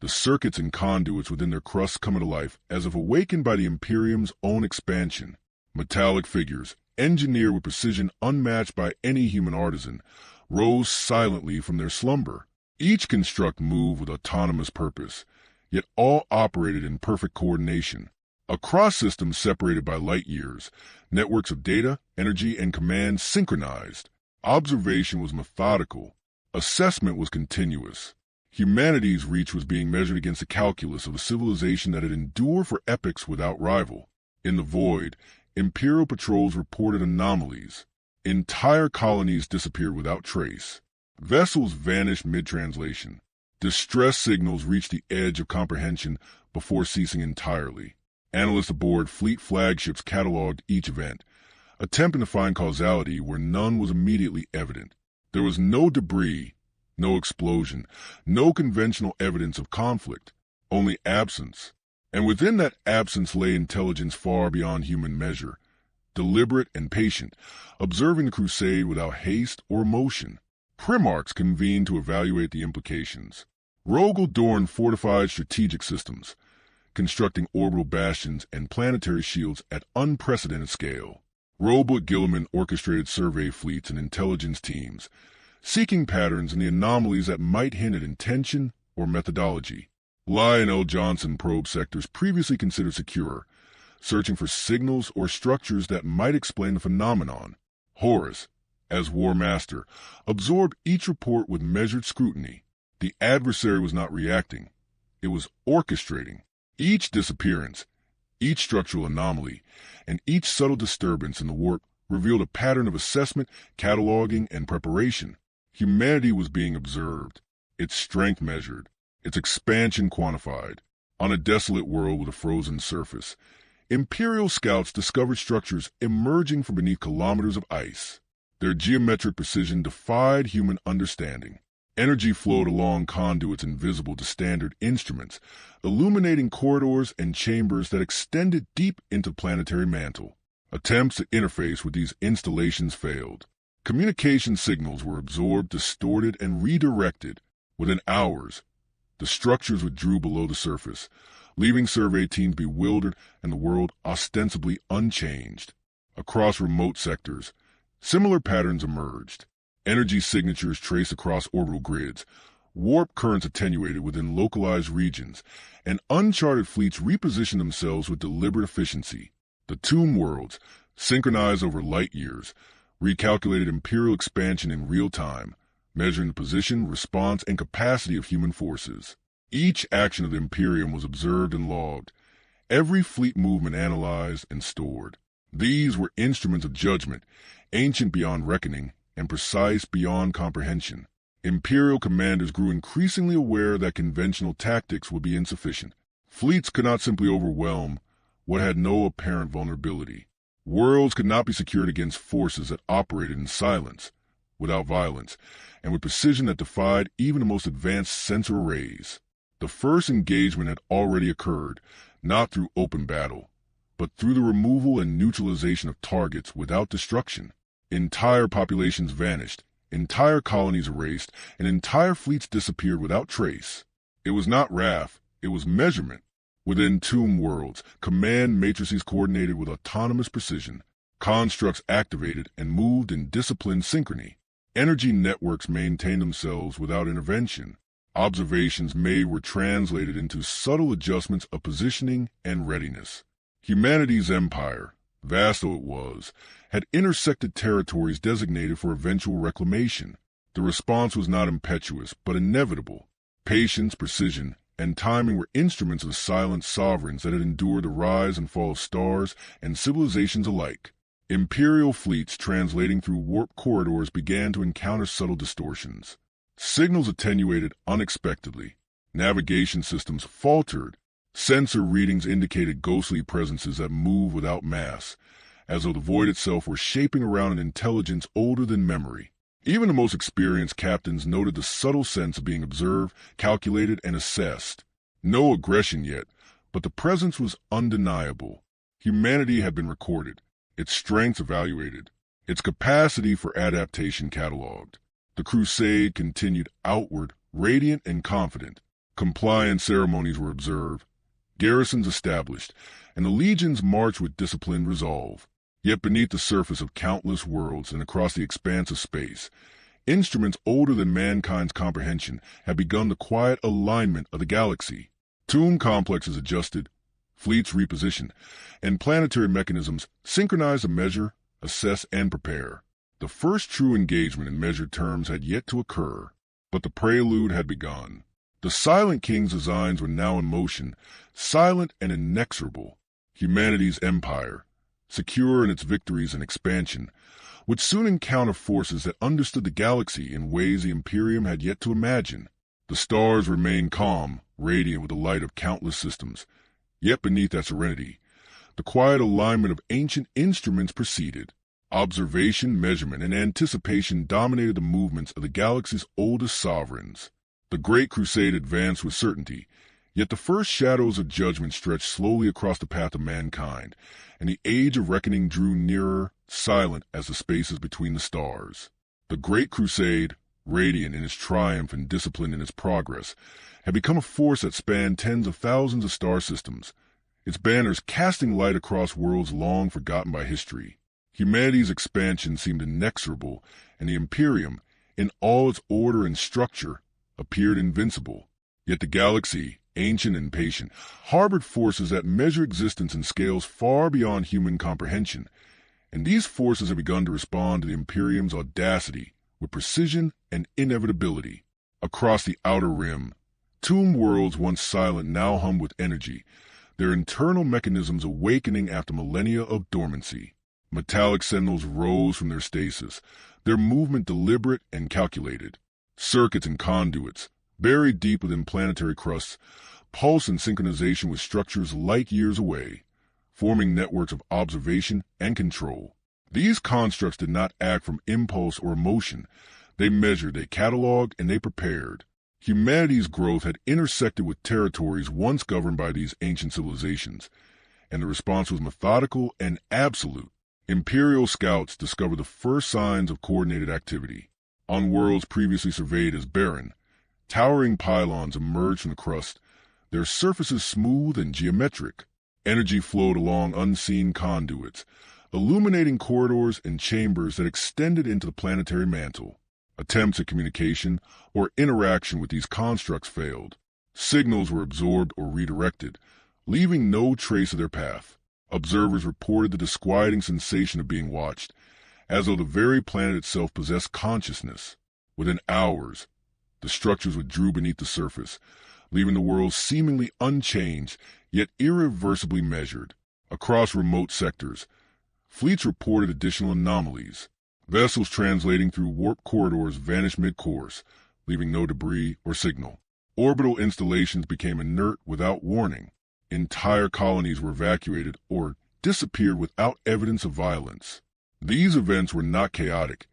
the circuits and conduits within their crusts coming to life as if awakened by the Imperium's own expansion. Metallic figures, engineered with precision unmatched by any human artisan, rose silently from their slumber. Each construct moved with autonomous purpose, yet all operated in perfect coordination. Across systems separated by light years, networks of data, energy, and command synchronized. Observation was methodical. Assessment was continuous. Humanity's reach was being measured against the calculus of a civilization that had endured for epochs without rival. In the void, Imperial patrols reported anomalies. Entire colonies disappeared without trace. Vessels vanished mid-translation. Distress signals reached the edge of comprehension before ceasing entirely. Analysts aboard fleet flagships cataloged each event, attempting to find causality where none was immediately evident. There was no debris, no explosion, no conventional evidence of conflict, only absence. And within that absence lay intelligence far beyond human measure, deliberate and patient, observing the crusade without haste or emotion. Primarchs convened to evaluate the implications. Rogel Dorn fortified strategic systems, constructing orbital bastions and planetary shields at unprecedented scale. Robot Gilliman orchestrated survey fleets and intelligence teams, seeking patterns in the anomalies that might hint at intention or methodology. Lionel Johnson probed sectors previously considered secure, searching for signals or structures that might explain the phenomenon. Horus, as Warmaster, absorbed each report with measured scrutiny. The adversary was not reacting. It was orchestrating. Each disappearance, each structural anomaly, and each subtle disturbance in the warp revealed a pattern of assessment, cataloging, and preparation. Humanity was being observed, its strength measured, its expansion quantified. On a desolate world with a frozen surface, Imperial scouts discovered structures emerging from beneath kilometers of ice. Their geometric precision defied human understanding. Energy flowed along conduits invisible to standard instruments, illuminating corridors and chambers that extended deep into the planetary mantle. Attempts to interface with these installations failed. Communication signals were absorbed, distorted, and redirected. Within hours, the structures withdrew below the surface, leaving survey teams bewildered and the world ostensibly unchanged. Across remote sectors, similar patterns emerged. Energy signatures traced across orbital grids, warp currents attenuated within localized regions, and uncharted fleets repositioned themselves with deliberate efficiency. The tomb worlds, synchronized over light years, recalculated Imperial expansion in real time, measuring the position, response, and capacity of human forces. Each action of the Imperium was observed and logged, every fleet movement analyzed and stored. These were instruments of judgment, ancient beyond reckoning, and precise beyond comprehension. Imperial commanders grew increasingly aware that conventional tactics would be insufficient. Fleets could not simply overwhelm what had no apparent vulnerability. Worlds could not be secured against forces that operated in silence, without violence, and with precision that defied even the most advanced sensor arrays. The first engagement had already occurred, not through open battle, but through the removal and neutralization of targets without destruction. Entire populations vanished, entire colonies erased, and entire fleets disappeared without trace. It was not wrath, it was measurement. Within tomb worlds, command matrices coordinated with autonomous precision, constructs activated and moved in disciplined synchrony. Energy networks maintained themselves without intervention. Observations made were translated into subtle adjustments of positioning and readiness. Humanity's empire, vast though it was, had intersected territories designated for eventual reclamation. The response was not impetuous, but inevitable. Patience, precision, and timing were instruments of the silent sovereigns that had endured the rise and fall of stars and civilizations alike. Imperial fleets translating through warp corridors began to encounter subtle distortions. Signals attenuated unexpectedly. Navigation systems faltered. Sensor readings indicated ghostly presences that moved without mass, as though the void itself were shaping around an intelligence older than memory. Even the most experienced captains noted the subtle sense of being observed, calculated, and assessed. No aggression yet, but the presence was undeniable. Humanity had been recorded, its strengths evaluated, its capacity for adaptation catalogued. The crusade continued outward, radiant and confident. Compliance ceremonies were observed, garrisons established, and the legions marched with disciplined resolve. Yet beneath the surface of countless worlds and across the expanse of space, instruments older than mankind's comprehension had begun the quiet alignment of the galaxy. Tomb complexes adjusted, fleets repositioned, and planetary mechanisms synchronized to measure, assess, and prepare. The first true engagement in measured terms had yet to occur, but the prelude had begun. The Silent King's designs were now in motion, silent and inexorable. Humanity's empire, secure in its victories and expansion, would soon encounter forces that understood the galaxy in ways the Imperium had yet to imagine. The stars remained calm, radiant with the light of countless systems. Yet beneath that serenity, the quiet alignment of ancient instruments proceeded. Observation, measurement, and anticipation dominated the movements of the galaxy's oldest sovereigns. The Great Crusade advanced with certainty, yet the first shadows of judgment stretched slowly across the path of mankind, and the age of reckoning drew nearer, silent as the spaces between the stars. The Great Crusade, radiant in its triumph and disciplined in its progress, had become a force that spanned tens of thousands of star systems, its banners casting light across worlds long forgotten by history. Humanity's expansion seemed inexorable, and the Imperium, in all its order and structure, appeared invincible. Yet the galaxy, ancient and patient, harbored forces that measure existence in scales far beyond human comprehension, and these forces had begun to respond to the Imperium's audacity with precision and inevitability. Across the outer rim, tomb worlds once silent now hummed with energy, their internal mechanisms awakening after millennia of dormancy. Metallic sentinels rose from their stasis, their movement deliberate and calculated. Circuits and conduits, buried deep within planetary crusts, pulse in synchronization with structures light years away, forming networks of observation and control. These constructs did not act from impulse or emotion. They measured, they cataloged, and they prepared. Humanity's growth had intersected with territories once governed by these ancient civilizations, and the response was methodical and absolute. Imperial scouts discovered the first signs of coordinated activity. On worlds previously surveyed as barren, towering pylons emerged from the crust, their surfaces smooth and geometric. Energy flowed along unseen conduits, illuminating corridors and chambers that extended into the planetary mantle. Attempts at communication or interaction with these constructs failed. Signals were absorbed or redirected, leaving no trace of their path. Observers reported the disquieting sensation of being watched, as though the very planet itself possessed consciousness. Within hours, the structures withdrew beneath the surface, leaving the world seemingly unchanged, yet irreversibly measured. Across remote sectors, fleets reported additional anomalies. Vessels translating through warp corridors vanished mid-course, leaving no debris or signal. Orbital installations became inert without warning. Entire colonies were evacuated or disappeared without evidence of violence. These events were not chaotic.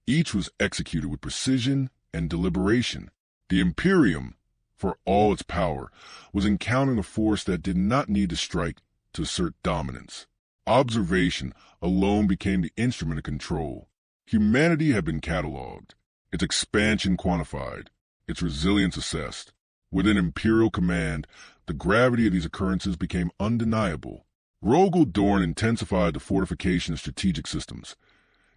Each was executed with precision and deliberation. The Imperium, for all its power, was encountering a force that did not need to strike to assert dominance. Observation alone became the instrument of control. Humanity had been catalogued, its expansion quantified, its resilience assessed. Within Imperial command, the gravity of these occurrences became undeniable. Rogel Dorn intensified the fortification of strategic systems,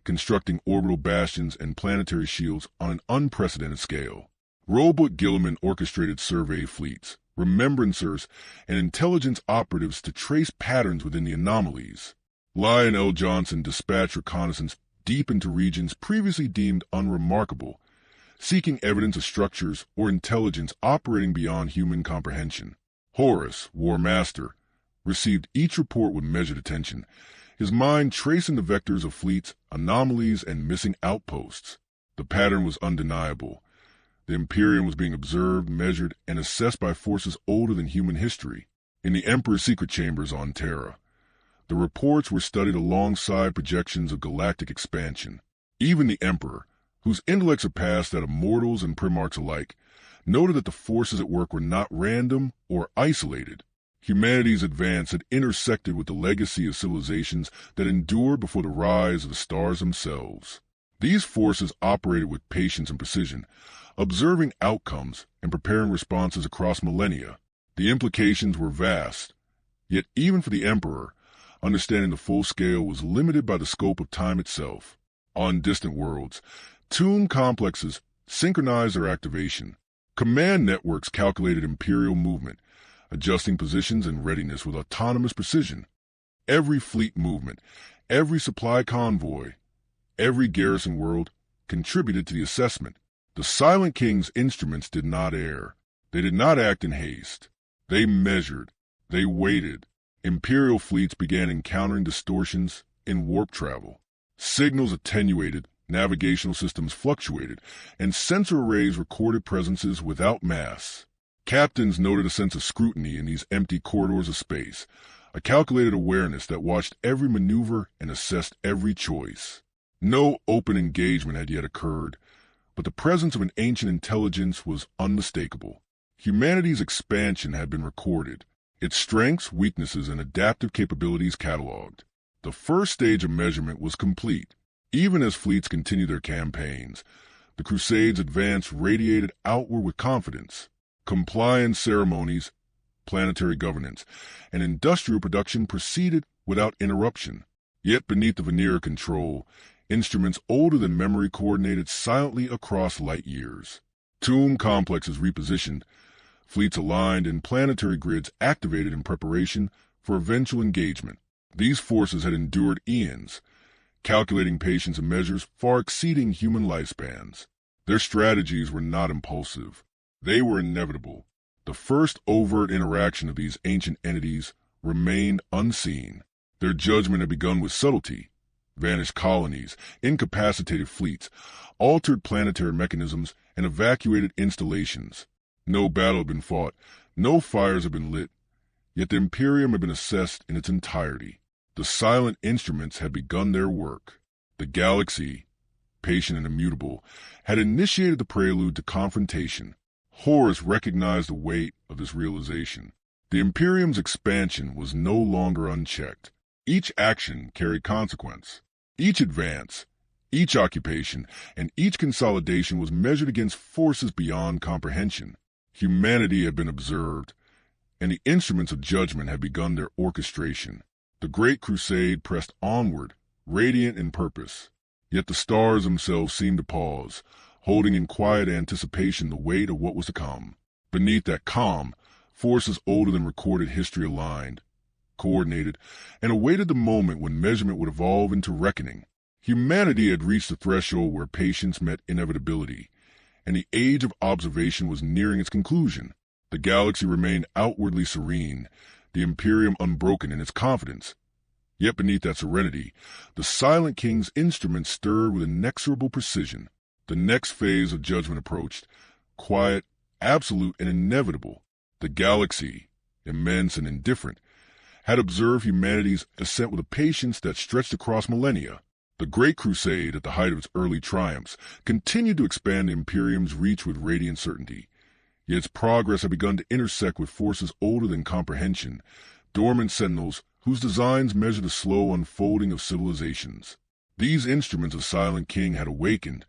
constructing orbital bastions and planetary shields on an unprecedented scale. Robot Gilliman orchestrated survey fleets, remembrancers, and intelligence operatives to trace patterns within the anomalies. Lionel Johnson dispatched reconnaissance deep into regions previously deemed unremarkable, seeking evidence of structures or intelligence operating beyond human comprehension. Horus, Warmaster, received each report with measured attention, his mind tracing the vectors of fleets, anomalies, and missing outposts. The pattern was undeniable. The Imperium was being observed, measured, and assessed by forces older than human history. In the Emperor's secret chambers on Terra, the reports were studied alongside projections of galactic expansion. Even the Emperor, whose intellect surpassed that of mortals and primarchs alike, noted that the forces at work were not random or isolated. Humanity's advance had intersected with the legacy of civilizations that endured before the rise of the stars themselves. These forces operated with patience and precision, observing outcomes and preparing responses across millennia. The implications were vast, yet even for the Emperor, understanding the full scale was limited by the scope of time itself. On distant worlds, tomb complexes synchronized their activation. Command networks calculated Imperial movement, adjusting positions and readiness with autonomous precision. Every fleet movement, every supply convoy, every garrison world contributed to the assessment. The Silent King's instruments did not err. They did not act in haste. They measured. They waited. Imperial fleets began encountering distortions in warp travel. Signals attenuated, navigational systems fluctuated, and sensor arrays recorded presences without mass. Captains noted a sense of scrutiny in these empty corridors of space, a calculated awareness that watched every maneuver and assessed every choice. No open engagement had yet occurred, but the presence of an ancient intelligence was unmistakable. Humanity's expansion had been recorded, its strengths, weaknesses, and adaptive capabilities cataloged. The first stage of measurement was complete. Even as fleets continued their campaigns, the Crusade's advance radiated outward with confidence. Compliance ceremonies, planetary governance, and industrial production proceeded without interruption. Yet beneath the veneer of control, instruments older than memory coordinated silently across light years. Tomb complexes repositioned, fleets aligned, and planetary grids activated in preparation for eventual engagement. These forces had endured eons, calculating patience and measures far exceeding human lifespans. Their strategies were not impulsive. They were inevitable. The first overt interaction of these ancient entities remained unseen. Their judgment had begun with subtlety. Vanished colonies, incapacitated fleets, altered planetary mechanisms, and evacuated installations. No battle had been fought, no fires had been lit, yet the Imperium had been assessed in its entirety. The silent instruments had begun their work. The galaxy, patient and immutable, had initiated the prelude to confrontation. Horus recognized the weight of this realization. The Imperium's expansion was no longer unchecked. Each action carried consequence. Each advance, each occupation, and each consolidation was measured against forces beyond comprehension. Humanity had been observed, and the instruments of judgment had begun their orchestration. The Great Crusade pressed onward, radiant in purpose. Yet the stars themselves seemed to pause, holding in quiet anticipation the weight of what was to come. Beneath that calm, forces older than recorded history aligned, coordinated, and awaited the moment when measurement would evolve into reckoning. Humanity had reached the threshold where patience met inevitability, and the age of observation was nearing its conclusion. The galaxy remained outwardly serene, the Imperium unbroken in its confidence. Yet beneath that serenity, the Silent King's instruments stirred with inexorable precision. The next phase of judgment approached, quiet, absolute, and inevitable. The galaxy, immense and indifferent, had observed humanity's ascent with a patience that stretched across millennia. The Great Crusade, at the height of its early triumphs, continued to expand the Imperium's reach with radiant certainty. Yet its progress had begun to intersect with forces older than comprehension, dormant sentinels whose designs measure the slow unfolding of civilizations. These instruments of Silent King had awakened,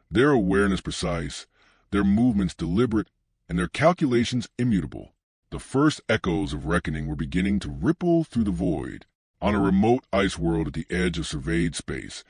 their awareness precise, their movements deliberate, and their calculations immutable. The first echoes of reckoning were beginning to ripple through the void. On a remote ice world at the edge of surveyed space,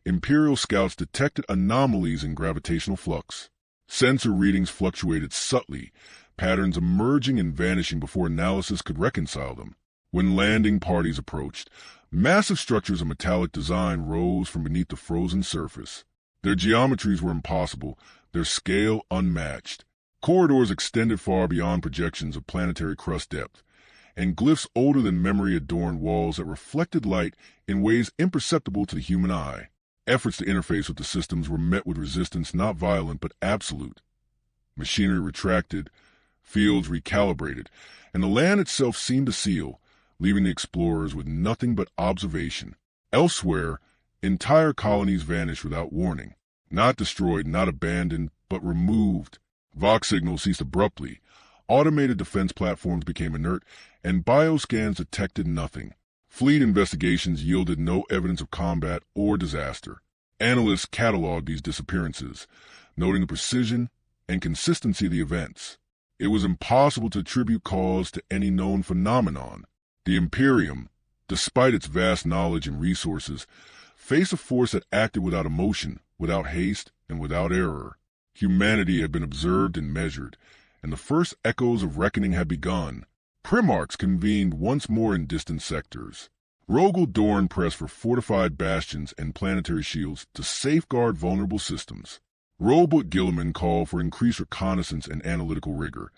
Imperial scouts detected anomalies in gravitational flux. Sensor readings fluctuated subtly, patterns emerging and vanishing before analysis could reconcile them. When landing parties approached, massive structures of metallic design rose from beneath the frozen surface. Their geometries were impossible, their scale unmatched. Corridors extended far beyond projections of planetary crust depth, and glyphs older than memory adorned walls that reflected light in ways imperceptible to the human eye. Efforts to interface with the systems were met with resistance not violent but absolute. Machinery retracted, fields recalibrated, and the land itself seemed to seal, leaving the explorers with nothing but observation. Elsewhere, entire colonies vanished without warning. Not destroyed, not abandoned, but removed. Vox signals ceased abruptly. Automated defense platforms became inert, and bioscans detected nothing. Fleet investigations yielded no evidence of combat or disaster. Analysts cataloged these disappearances, noting the precision and consistency of the events. It was impossible to attribute cause to any known phenomenon. The Imperium, despite its vast knowledge and resources, faced a force that acted without emotion, without haste, and without error. Humanity had been observed and measured, and the first echoes of reckoning had begun. Primarchs convened once more in distant sectors. Rogel Dorn pressed for fortified bastions and planetary shields to safeguard vulnerable systems. Robot Gilliman called for increased reconnaissance and analytical rigor,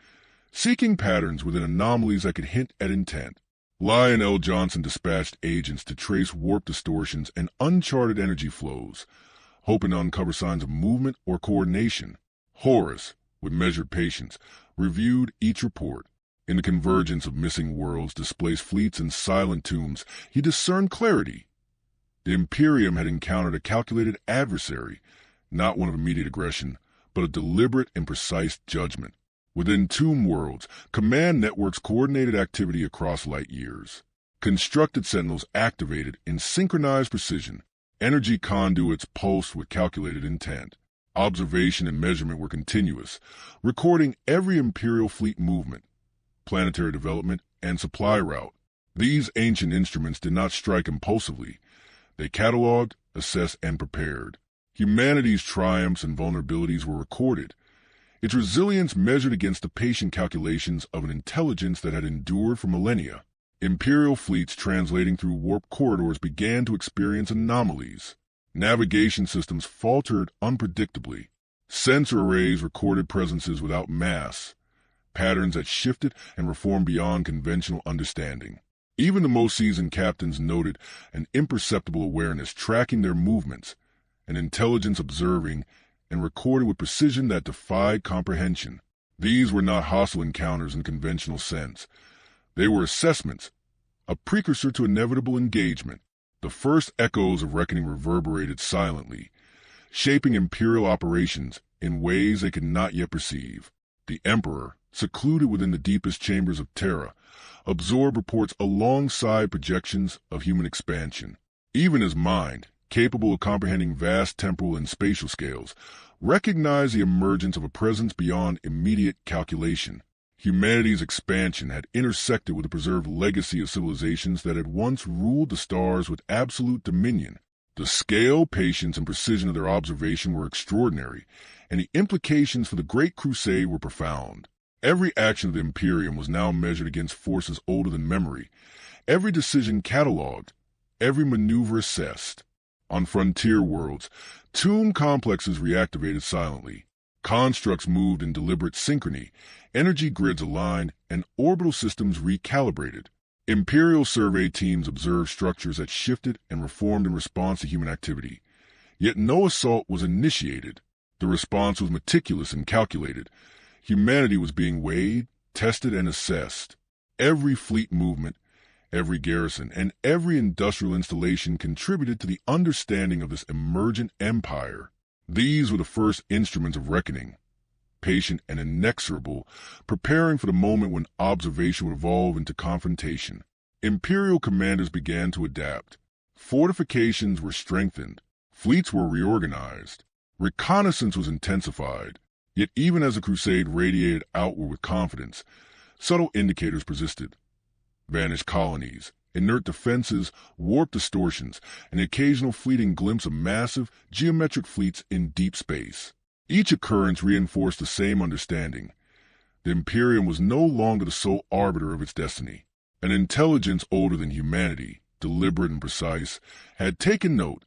seeking patterns within anomalies that could hint at intent. Lionel Johnson dispatched agents to trace warp distortions and uncharted energy flows, hoping to uncover signs of movement or coordination. Horus, with measured patience, reviewed each report. In the convergence of missing worlds, displaced fleets, and silent tombs, he discerned clarity. The Imperium had encountered a calculated adversary, not one of immediate aggression, but a deliberate and precise judgment. Within tomb worlds, command networks coordinated activity across light years. Constructed sentinels activated in synchronized precision. Energy conduits pulsed with calculated intent. Observation and measurement were continuous, recording every Imperial fleet movement, planetary development, and supply route. These ancient instruments did not strike impulsively. They cataloged, assessed, and prepared. Humanity's triumphs and vulnerabilities were recorded, its resilience measured against the patient calculations of an intelligence that had endured for millennia. Imperial fleets translating through warp corridors began to experience anomalies. Navigation systems faltered unpredictably. Sensor arrays recorded presences without mass, patterns that shifted and reformed beyond conventional understanding. Even the most seasoned captains noted an imperceptible awareness tracking their movements, an intelligence observing and recorded with precision that defied comprehension. These were not hostile encounters in conventional sense. They were assessments, a precursor to inevitable engagement. The first echoes of reckoning reverberated silently, shaping Imperial operations in ways they could not yet perceive. The Emperor, secluded within the deepest chambers of Terra, absorbed reports alongside projections of human expansion. Even his mind, capable of comprehending vast temporal and spatial scales, recognized the emergence of a presence beyond immediate calculation. Humanity's expansion had intersected with the preserved legacy of civilizations that had once ruled the stars with absolute dominion. The scale, patience, and precision of their observation were extraordinary, and the implications for the Great Crusade were profound. Every action of the Imperium was now measured against forces older than memory, every decision catalogued, every maneuver assessed. On frontier worlds, tomb complexes reactivated silently. Constructs moved in deliberate synchrony, energy grids aligned, and orbital systems recalibrated. Imperial survey teams observed structures that shifted and reformed in response to human activity. Yet no assault was initiated. The response was meticulous and calculated. Humanity was being weighed, tested, and assessed. Every fleet movement, every garrison, and every industrial installation contributed to the understanding of this emergent empire. These were the first instruments of reckoning, patient and inexorable, preparing for the moment when observation would evolve into confrontation. Imperial commanders began to adapt. Fortifications were strengthened. Fleets were reorganized. Reconnaissance was intensified. Yet even as the crusade radiated outward with confidence, subtle indicators persisted. Vanished colonies, inert defenses, warp distortions, and the occasional fleeting glimpse of massive, geometric fleets in deep space. Each occurrence reinforced the same understanding. The Imperium was no longer the sole arbiter of its destiny. An intelligence older than humanity, deliberate and precise, had taken note,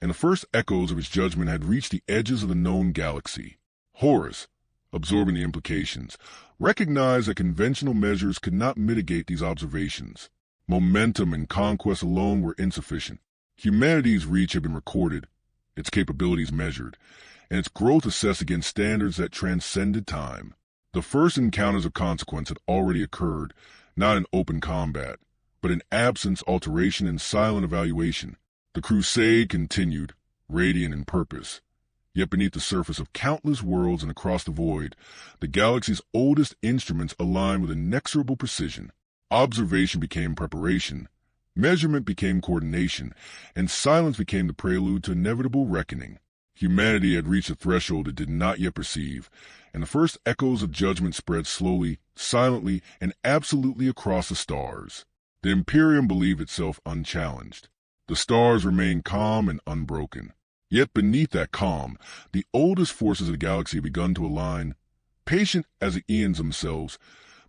and the first echoes of its judgment had reached the edges of the known galaxy. Horus, absorbing the implications, recognized that conventional measures could not mitigate these observations. Momentum and conquest alone were insufficient. Humanity's reach had been recorded, its capabilities measured, and its growth assessed against standards that transcended time. The first encounters of consequence had already occurred, not in open combat, but in absence, alteration, and silent evaluation. The crusade continued, radiant in purpose. Yet beneath the surface of countless worlds and across the void, the galaxy's oldest instruments aligned with inexorable precision. Observation became preparation, measurement became coordination, and silence became the prelude to inevitable reckoning. Humanity had reached a threshold it did not yet perceive, and the first echoes of judgment spread slowly, silently, and absolutely across the stars. The Imperium believed itself unchallenged. The stars remained calm and unbroken. Yet beneath that calm, the oldest forces of the galaxy had begun to align, patient as the eons themselves,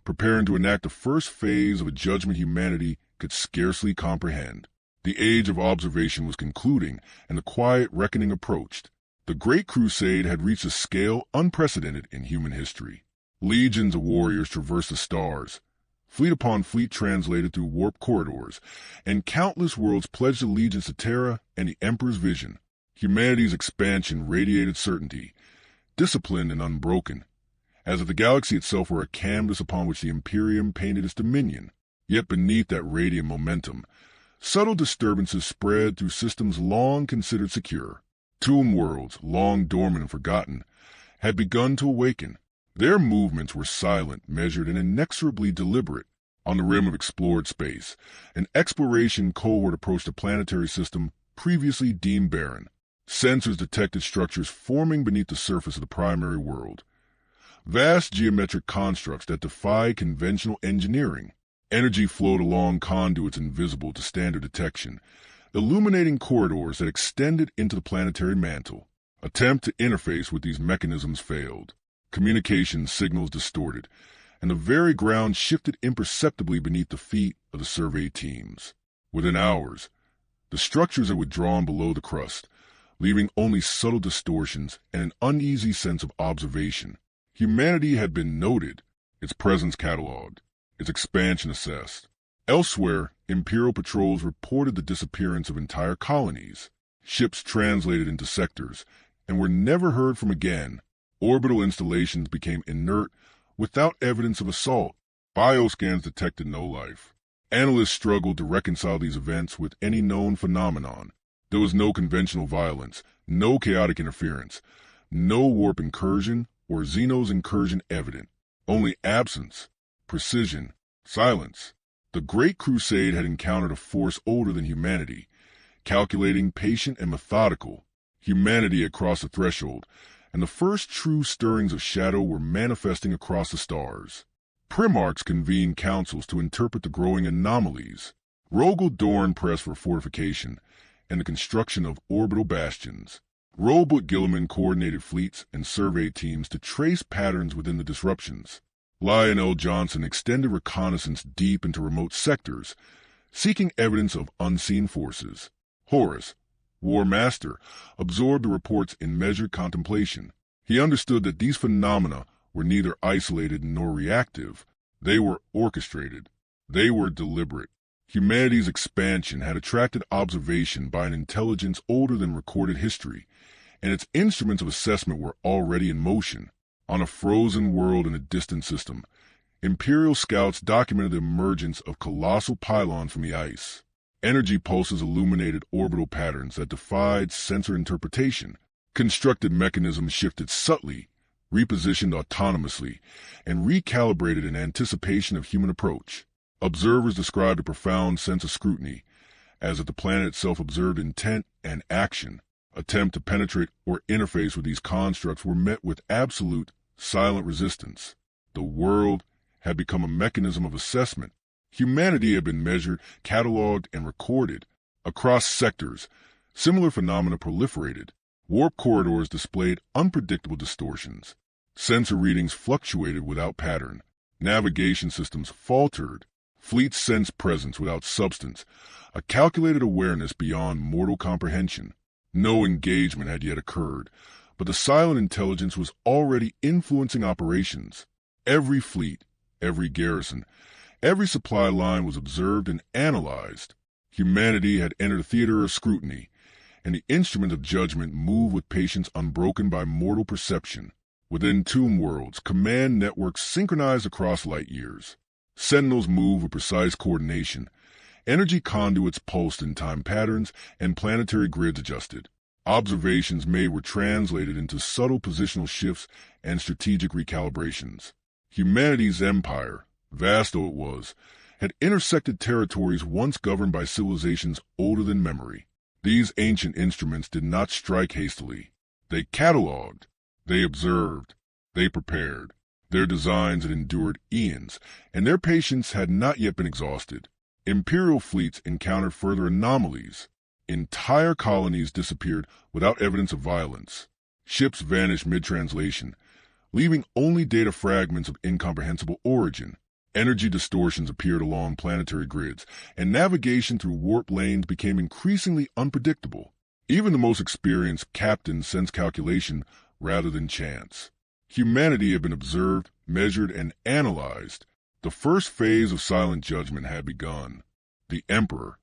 preparing to enact the first phase of a judgment humanity could scarcely comprehend. The age of observation was concluding, and the quiet reckoning approached. The Great Crusade had reached a scale unprecedented in human history. Legions of warriors traversed the stars. Fleet upon fleet translated through warped corridors, and countless worlds pledged allegiance to Terra and the Emperor's vision. Humanity's expansion radiated certainty, disciplined and unbroken, as if the galaxy itself were a canvas upon which the Imperium painted its dominion. Yet beneath that radiant momentum, subtle disturbances spread through systems long considered secure. Tomb worlds, long dormant and forgotten, had begun to awaken. Their movements were silent, measured, and inexorably deliberate. On the rim of explored space, an exploration cohort approached a planetary system previously deemed barren. Sensors detected structures forming beneath the surface of the primary world. Vast geometric constructs that defied conventional engineering. Energy flowed along conduits invisible to standard detection, illuminating corridors that extended into the planetary mantle. Attempt to interface with these mechanisms failed. Communication signals distorted, and the very ground shifted imperceptibly beneath the feet of the survey teams. Within hours, the structures had withdrawn below the crust, leaving only subtle distortions and an uneasy sense of observation. Humanity had been noted, its presence cataloged, its expansion assessed. Elsewhere, Imperial patrols reported the disappearance of entire colonies. Ships translated into sectors and were never heard from again. Orbital installations became inert without evidence of assault. Bioscans detected no life. Analysts struggled to reconcile these events with any known phenomenon. There was no conventional violence, no chaotic interference, no warp incursion or Xenos incursion evident. Only absence, precision, silence. The Great Crusade had encountered a force older than humanity, calculating, patient, and methodical. Humanity had crossed the threshold, and the first true stirrings of shadow were manifesting across the stars. Primarchs convened councils to interpret the growing anomalies. Rogel Dorn pressed for fortification and the construction of orbital bastions. Robert Gilliman coordinated fleets and survey teams to trace patterns within the disruptions. Lionel Johnson extended reconnaissance deep into remote sectors, seeking evidence of unseen forces. Horus, Warmaster, absorbed the reports in measured contemplation. He understood that these phenomena were neither isolated nor reactive. They were orchestrated. They were deliberate. Humanity's expansion had attracted observation by an intelligence older than recorded history, and its instruments of assessment were already in motion. On a frozen world in a distant system, Imperial scouts documented the emergence of colossal pylons from the ice. Energy pulses illuminated orbital patterns that defied sensor interpretation. Constructed mechanisms shifted subtly, repositioned autonomously, and recalibrated in anticipation of human approach. Observers described a profound sense of scrutiny, as if the planet itself observed intent and action. Attempt to penetrate or interface with these constructs were met with absolute, silent resistance. The world had become a mechanism of assessment. Humanity had been measured, cataloged, and recorded. Across sectors, similar phenomena proliferated. Warp corridors displayed unpredictable distortions. Sensor readings fluctuated without pattern. Navigation systems faltered. Fleets sensed presence without substance, a calculated awareness beyond mortal comprehension. No engagement had yet occurred, but the silent intelligence was already influencing operations. Every fleet, every garrison, every supply line was observed and analyzed. Humanity had entered a theater of scrutiny, and the instrument of judgment moved with patience unbroken by mortal perception. Within tomb worlds, command networks synchronized across light years. Sentinels moved with precise coordination. Energy conduits pulsed in time patterns, and planetary grids adjusted. Observations made were translated into subtle positional shifts and strategic recalibrations. Humanity's empire, vast though it was, had intersected territories once governed by civilizations older than memory. These ancient instruments did not strike hastily. They catalogued, they observed, they prepared. Their designs had endured eons, and their patience had not yet been exhausted. Imperial fleets encountered further anomalies. Entire colonies disappeared without evidence of violence. Ships vanished mid-translation, leaving only data fragments of incomprehensible origin. Energy distortions appeared along planetary grids, and navigation through warp lanes became increasingly unpredictable. Even the most experienced captains sensed calculation rather than chance. Humanity had been observed, measured, and analyzed. The first phase of silent judgment had begun. The Emperor,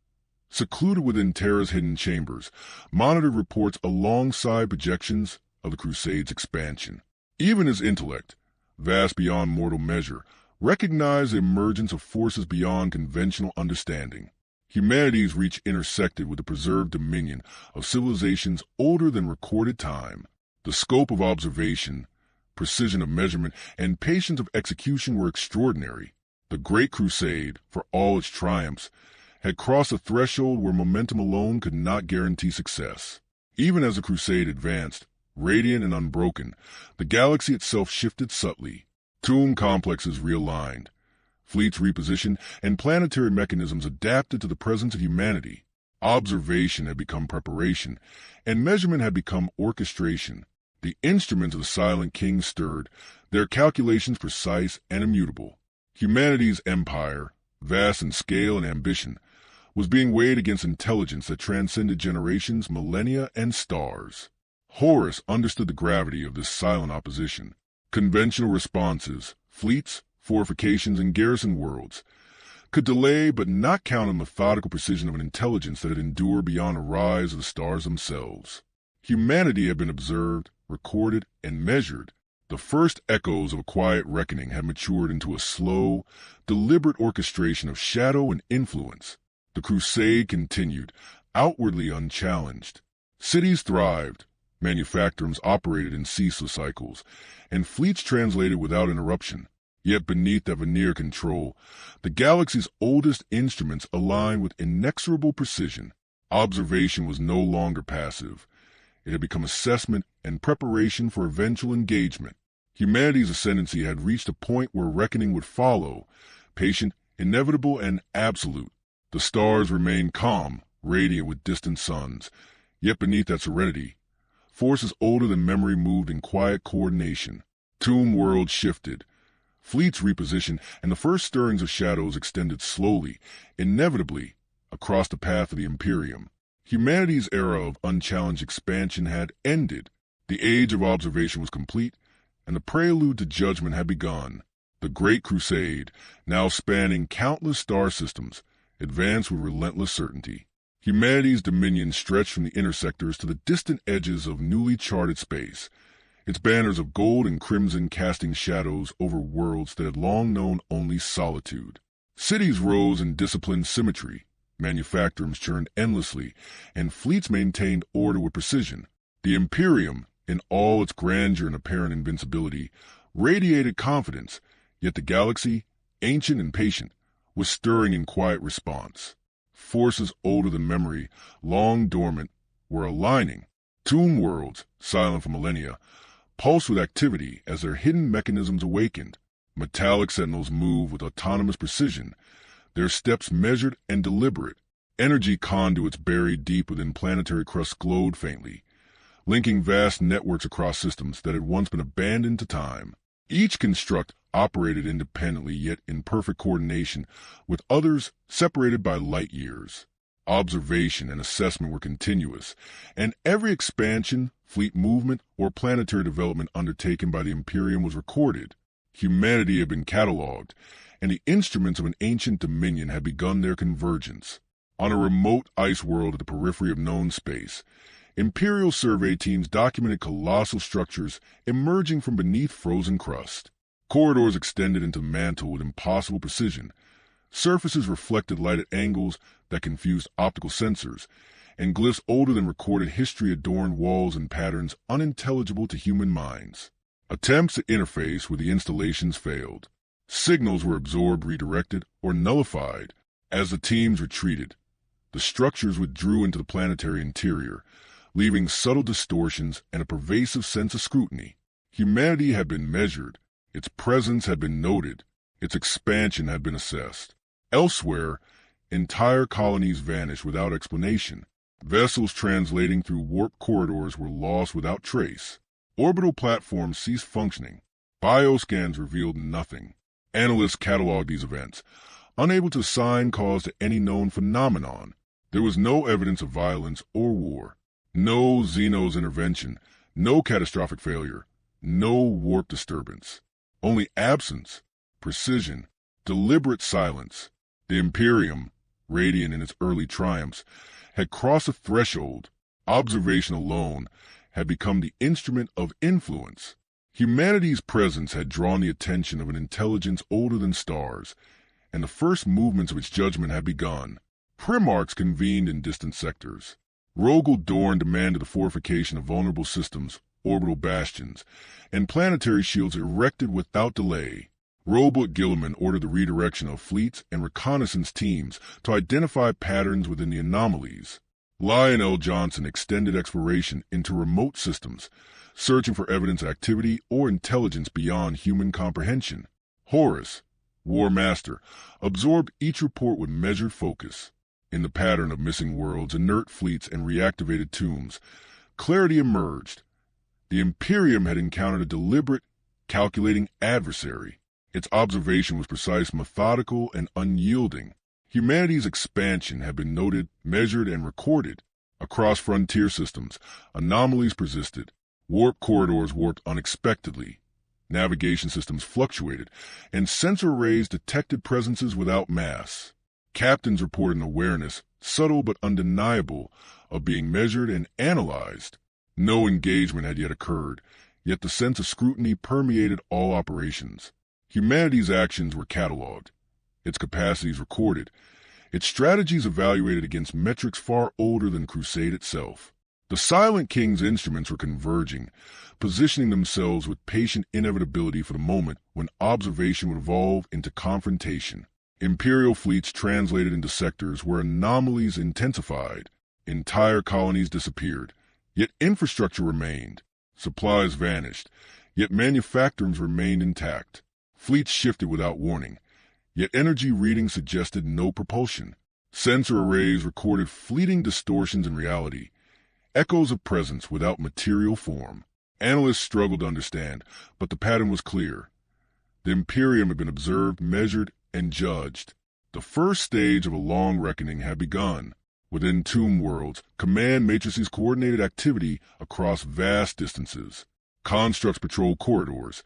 secluded within Terra's hidden chambers, monitored reports alongside projections of the Crusade's expansion. Even his intellect, vast beyond mortal measure, recognized the emergence of forces beyond conventional understanding. Humanity's reach intersected with the preserved dominion of civilizations older than recorded time. The scope of observation, precision of measurement, and patience of execution were extraordinary. The Great Crusade, for all its triumphs, had crossed a threshold where momentum alone could not guarantee success. Even as the crusade advanced, radiant and unbroken, the galaxy itself shifted subtly. Tomb complexes realigned, fleets repositioned, and planetary mechanisms adapted to the presence of humanity. Observation had become preparation, and measurement had become orchestration. The instruments of the Silent King stirred, their calculations precise and immutable. Humanity's empire, vast in scale and ambition, was being weighed against intelligence that transcended generations, millennia, and stars. Horus understood the gravity of this silent opposition. Conventional responses, fleets, fortifications, and garrison worlds, could delay but not count on the methodical precision of an intelligence that had endured beyond the rise of the stars themselves. Humanity had been observed, recorded, and measured. The first echoes of a quiet reckoning had matured into a slow, deliberate orchestration of shadow and influence. The crusade continued, outwardly unchallenged. Cities thrived, manufactorums operated in ceaseless cycles, and fleets translated without interruption. Yet beneath that veneer control, the galaxy's oldest instruments aligned with inexorable precision. Observation was no longer passive. It had become assessment and preparation for eventual engagement. Humanity's ascendancy had reached a point where reckoning would follow, patient, inevitable, and absolute. The stars remained calm, radiant with distant suns. Yet beneath that serenity, forces older than memory moved in quiet coordination. Tomb worlds shifted. Fleets repositioned, and the first stirrings of shadows extended slowly, inevitably, across the path of the Imperium. Humanity's era of unchallenged expansion had ended. The age of observation was complete, and the prelude to judgment had begun. The Great Crusade, now spanning countless star systems, advanced with relentless certainty. Humanity's dominion stretched from the intersectors to the distant edges of newly charted space, its banners of gold and crimson casting shadows over worlds that had long known only solitude. Cities rose in disciplined symmetry, manufactorums churned endlessly, and fleets maintained order with precision. The Imperium, in all its grandeur and apparent invincibility, radiated confidence, yet the galaxy, ancient and patient, was stirring in quiet response. Forces older than memory, long dormant, were aligning. Tomb worlds, silent for millennia, pulsed with activity as their hidden mechanisms awakened. Metallic sentinels moved with autonomous precision, their steps measured and deliberate. Energy conduits buried deep within planetary crusts glowed faintly, linking vast networks across systems that had once been abandoned to time. Each construct operated independently yet in perfect coordination, with others separated by light years. Observation and assessment were continuous, and every expansion, fleet movement, or planetary development undertaken by the Imperium was recorded. Humanity had been catalogued, and the instruments of an ancient dominion had begun their convergence. On a remote ice world at the periphery of known space, Imperial survey teams documented colossal structures emerging from beneath frozen crust. Corridors extended into mantle with impossible precision. Surfaces reflected light at angles that confused optical sensors, and glyphs older than recorded history adorned walls in patterns unintelligible to human minds. Attempts to interface with the installations failed. Signals were absorbed, redirected, or nullified. As the teams retreated, the structures withdrew into the planetary interior, leaving subtle distortions and a pervasive sense of scrutiny. Humanity had been measured, its presence had been noted, its expansion had been assessed. Elsewhere, entire colonies vanished without explanation. Vessels translating through warp corridors were lost without trace. Orbital platforms ceased functioning. Bioscans revealed nothing. Analysts cataloged these events, unable to assign cause to any known phenomenon. There was no evidence of violence or war. No Xenos intervention, no catastrophic failure, no warp disturbance. Only absence, precision, deliberate silence. The Imperium, radiant in its early triumphs, had crossed a threshold. Observation alone had become the instrument of influence. Humanity's presence had drawn the attention of an intelligence older than stars, and the first movements of its judgment had begun. Primarchs convened in distant sectors. Rogel Dorn demanded the fortification of vulnerable systems, orbital bastions, and planetary shields erected without delay. Robert Gilliman ordered the redirection of fleets and reconnaissance teams to identify patterns within the anomalies. Lionel Johnson extended exploration into remote systems, searching for evidence of activity or intelligence beyond human comprehension. Horus, Warmaster, absorbed each report with measured focus. In the pattern of missing worlds, inert fleets, and reactivated tombs, clarity emerged. The Imperium had encountered a deliberate, calculating adversary. Its observation was precise, methodical, and unyielding. Humanity's expansion had been noted, measured, and recorded. Across frontier systems, anomalies persisted. Warp corridors warped unexpectedly. Navigation systems fluctuated, and sensor arrays detected presences without mass. Captains reported an awareness, subtle but undeniable, of being measured and analyzed. No engagement had yet occurred, yet the sense of scrutiny permeated all operations. Humanity's actions were cataloged, its capacities recorded, its strategies evaluated against metrics far older than Crusade itself. The Silent King's instruments were converging, positioning themselves with patient inevitability for the moment when observation would evolve into confrontation. Imperial fleets translated into sectors where anomalies intensified. Entire colonies disappeared, yet infrastructure remained. Supplies vanished, yet manufacturings remained intact. Fleets shifted without warning, yet energy readings suggested no propulsion. Sensor arrays recorded fleeting distortions in reality, echoes of presence without material form. Analysts struggled to understand, but the pattern was clear. The Imperium had been observed, measured, and judged. The first stage of a long reckoning had begun. Within tomb worlds, command matrices coordinated activity across vast distances. Constructs patrolled corridors.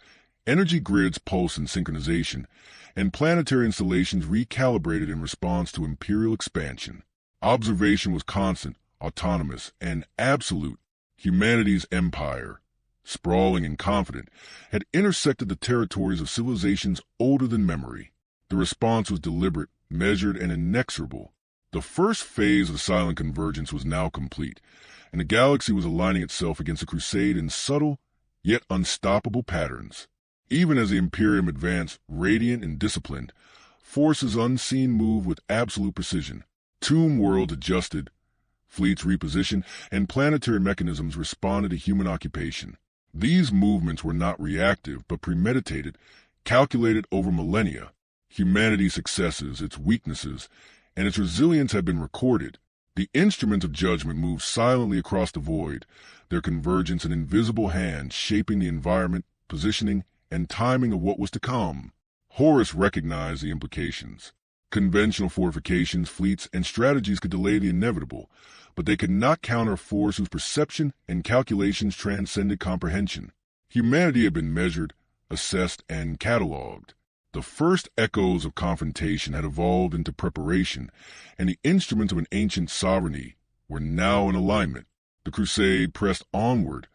Energy grids pulsed in synchronization, and planetary installations recalibrated in response to Imperial expansion. Observation was constant, autonomous, and absolute. Humanity's empire, sprawling and confident, had intersected the territories of civilizations older than memory. The response was deliberate, measured, and inexorable. The first phase of silent convergence was now complete, and the galaxy was aligning itself against the Crusade in subtle, yet unstoppable patterns. Even as the Imperium advanced, radiant and disciplined, forces unseen moved with absolute precision. Tomb worlds adjusted, fleets repositioned, and planetary mechanisms responded to human occupation. These movements were not reactive, but premeditated, calculated over millennia. Humanity's successes, its weaknesses, and its resilience had been recorded. The instrument of judgment moved silently across the void, their convergence an invisible hand shaping the environment, positioning, and timing of what was to come. Horus recognized the implications. Conventional fortifications, fleets, and strategies could delay the inevitable, but they could not counter a force whose perception and calculations transcended comprehension. Humanity had been measured, assessed, and catalogued. The first echoes of confrontation had evolved into preparation, and the instruments of an ancient sovereignty were now in alignment. The Crusade pressed onward,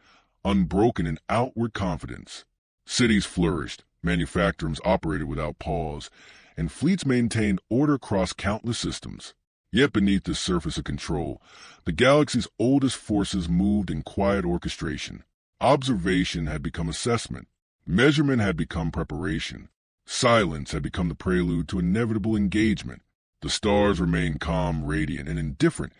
unbroken in outward confidence. Cities flourished, manufactories operated without pause, and fleets maintained order across countless systems. Yet beneath this surface of control, the galaxy's oldest forces moved in quiet orchestration. Observation had become assessment. Measurement had become preparation. Silence had become the prelude to inevitable engagement. The stars remained calm, radiant, and indifferent,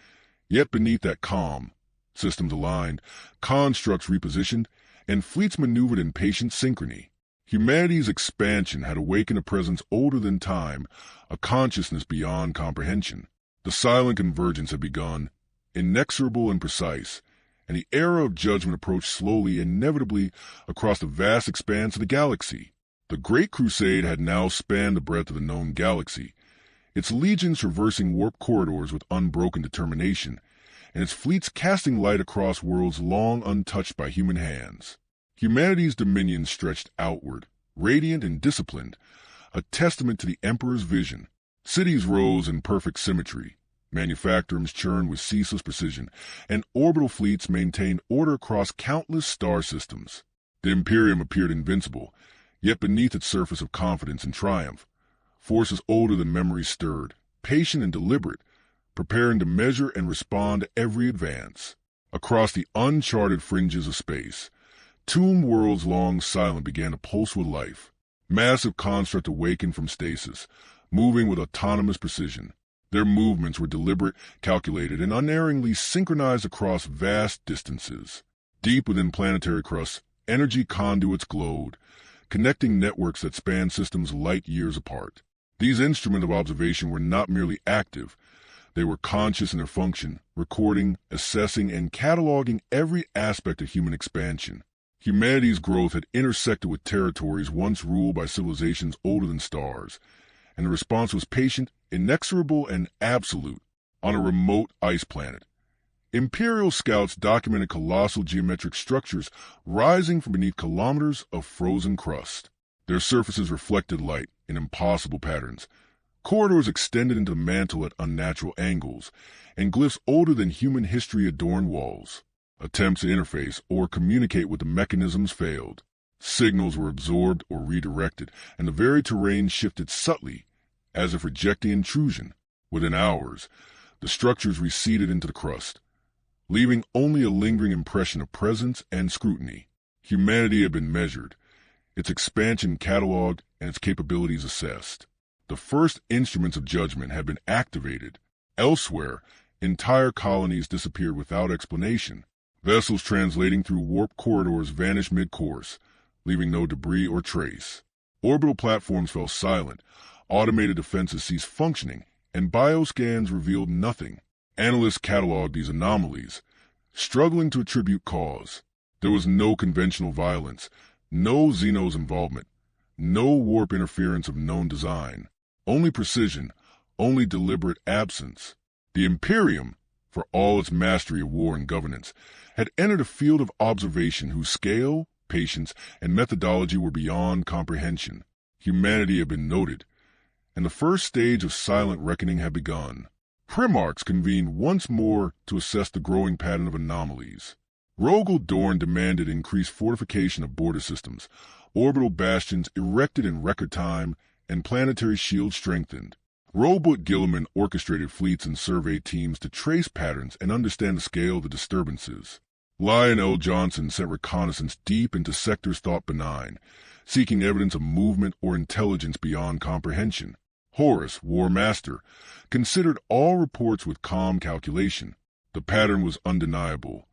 yet beneath that calm, systems aligned, constructs repositioned, and fleets maneuvered in patient synchrony. Humanity's expansion had awakened a presence older than time, a consciousness beyond comprehension. The silent convergence had begun, inexorable and precise, and the era of judgment approached slowly, inevitably, across the vast expanse of the galaxy. The Great Crusade had now spanned the breadth of the known galaxy, its legions traversing warp corridors with unbroken determination, and its fleets casting light across worlds long untouched by human hands. Humanity's dominion stretched outward, radiant and disciplined, a testament to the Emperor's vision. Cities rose in perfect symmetry, manufactories churned with ceaseless precision, and orbital fleets maintained order across countless star systems. The Imperium appeared invincible, yet beneath its surface of confidence and triumph, forces older than memory stirred, patient and deliberate, preparing to measure and respond to every advance. Across the uncharted fringes of space, tomb worlds long silent began to pulse with life. Massive constructs awakened from stasis, moving with autonomous precision. Their movements were deliberate, calculated, and unerringly synchronized across vast distances. Deep within planetary crusts, energy conduits glowed, connecting networks that spanned systems light years apart. These instruments of observation were not merely active. They were conscious in their function, recording, assessing, and cataloging every aspect of human expansion. Humanity's growth had intersected with territories once ruled by civilizations older than stars, and the response was patient, inexorable, and absolute. On a remote ice planet, Imperial scouts documented colossal geometric structures rising from beneath kilometers of frozen crust. Their surfaces reflected light in impossible patterns. Corridors extended into the mantle at unnatural angles, and glyphs older than human history adorned walls. Attempts to interface or communicate with the mechanisms failed. Signals were absorbed or redirected, and the very terrain shifted subtly, as if rejecting intrusion. Within hours, the structures receded into the crust, leaving only a lingering impression of presence and scrutiny. Humanity had been measured, its expansion catalogued, and its capabilities assessed. The first instruments of judgment had been activated. Elsewhere, entire colonies disappeared without explanation. Vessels translating through warp corridors vanished mid-course, leaving no debris or trace. Orbital platforms fell silent, automated defenses ceased functioning, and bioscans revealed nothing. Analysts cataloged these anomalies, struggling to attribute cause. There was no conventional violence, no Xenos involvement, no warp interference of known design. Only precision, only deliberate absence. The Imperium, for all its mastery of war and governance, had entered a field of observation whose scale, patience, and methodology were beyond comprehension. Humanity had been noted, and the first stage of silent reckoning had begun. Primarchs convened once more to assess the growing pattern of anomalies. Rogel Dorn demanded increased fortification of border systems, orbital bastions erected in record time, and planetary shields strengthened. Robot Gilliman orchestrated fleets and survey teams to trace patterns and understand the scale of the disturbances. Lionel Johnson sent reconnaissance deep into sectors thought benign, seeking evidence of movement or intelligence beyond comprehension. Horus, Warmaster, considered all reports with calm calculation. The pattern was undeniable.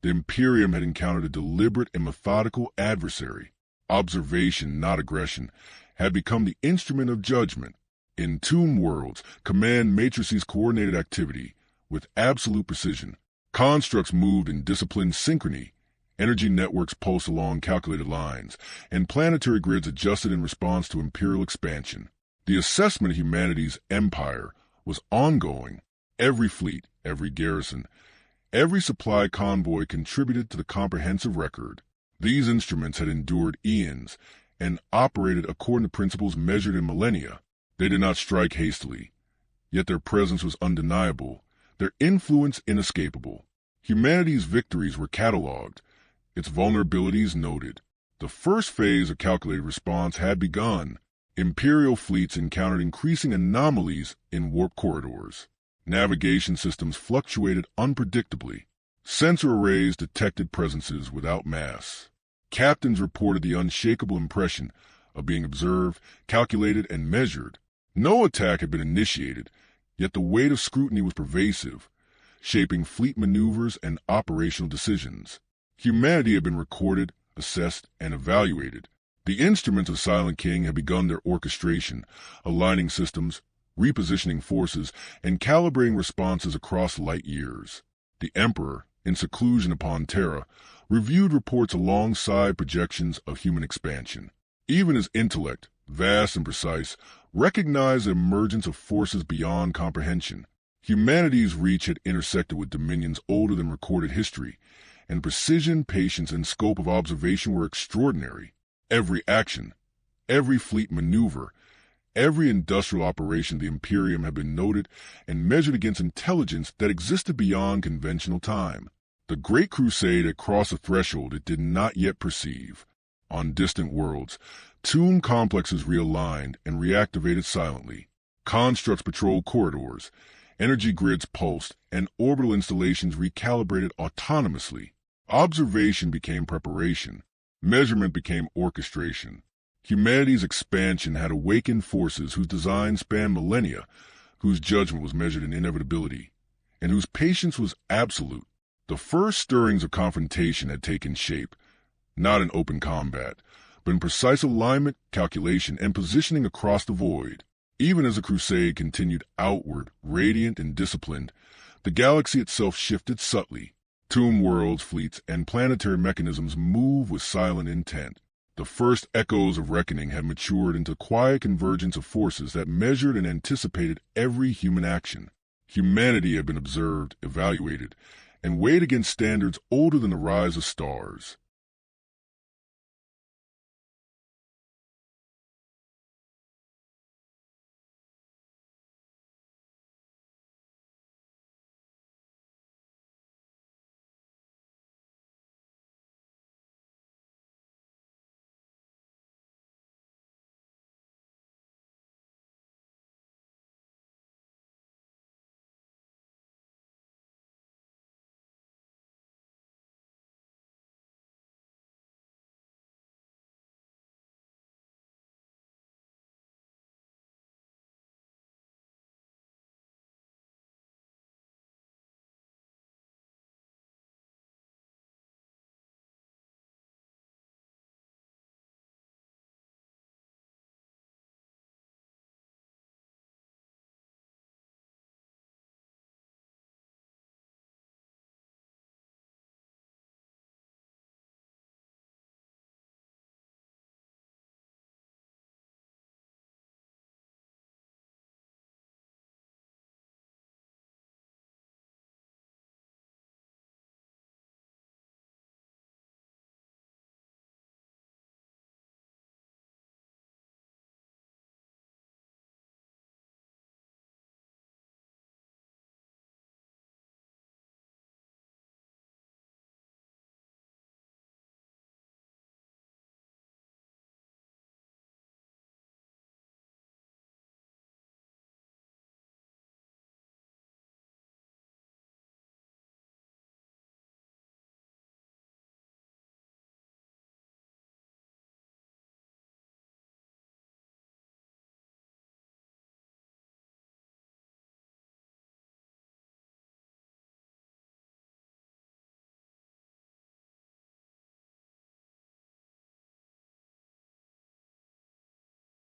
The Imperium had encountered a deliberate and methodical adversary. Observation, not aggression, had become the instrument of judgment. In tomb worlds, command matrices coordinated activity with absolute precision. Constructs moved in disciplined synchrony, energy networks pulsed along calculated lines, and planetary grids adjusted in response to Imperial expansion. The assessment of humanity's empire was ongoing. Every fleet, every garrison, every supply convoy contributed to the comprehensive record. These instruments had endured eons and operated according to principles measured in millennia. They did not strike hastily, yet their presence was undeniable, their influence inescapable. Humanity's victories were catalogued, its vulnerabilities noted. The first phase of calculated response had begun. Imperial fleets encountered increasing anomalies in warp corridors. Navigation systems fluctuated unpredictably. Sensor arrays detected presences without mass. Captains reported the unshakable impression of being observed, calculated, and measured. No attack had been initiated, yet the weight of scrutiny was pervasive, shaping fleet maneuvers and operational decisions. Humanity had been recorded, assessed, and evaluated. The instruments of Silent King had begun their orchestration, aligning systems, repositioning forces, and calibrating responses across light years. The Emperor, in seclusion upon Terra, reviewed reports alongside projections of human expansion. Even his intellect, vast and precise, recognized the emergence of forces beyond comprehension. Humanity's reach had intersected with dominions older than recorded history, and precision, patience, and scope of observation were extraordinary. Every action, every fleet maneuver, every industrial operation of the Imperium had been noted and measured against intelligence that existed beyond conventional time. The Great Crusade had crossed a threshold it did not yet perceive. On distant worlds, tomb complexes realigned and reactivated silently. Constructs patrolled corridors, energy grids pulsed, and orbital installations recalibrated autonomously. Observation became preparation. Measurement became orchestration. Humanity's expansion had awakened forces whose design spanned millennia, whose judgment was measured in inevitability, and whose patience was absolute. The first stirrings of confrontation had taken shape, not in open combat, but in precise alignment, calculation, and positioning across the void. Even as the crusade continued outward, radiant and disciplined, the galaxy itself shifted subtly. Tomb worlds, fleets, and planetary mechanisms moved with silent intent. The first echoes of reckoning had matured into quiet convergence of forces that measured and anticipated every human action. Humanity had been observed, evaluated, and weighed against standards older than the rise of stars.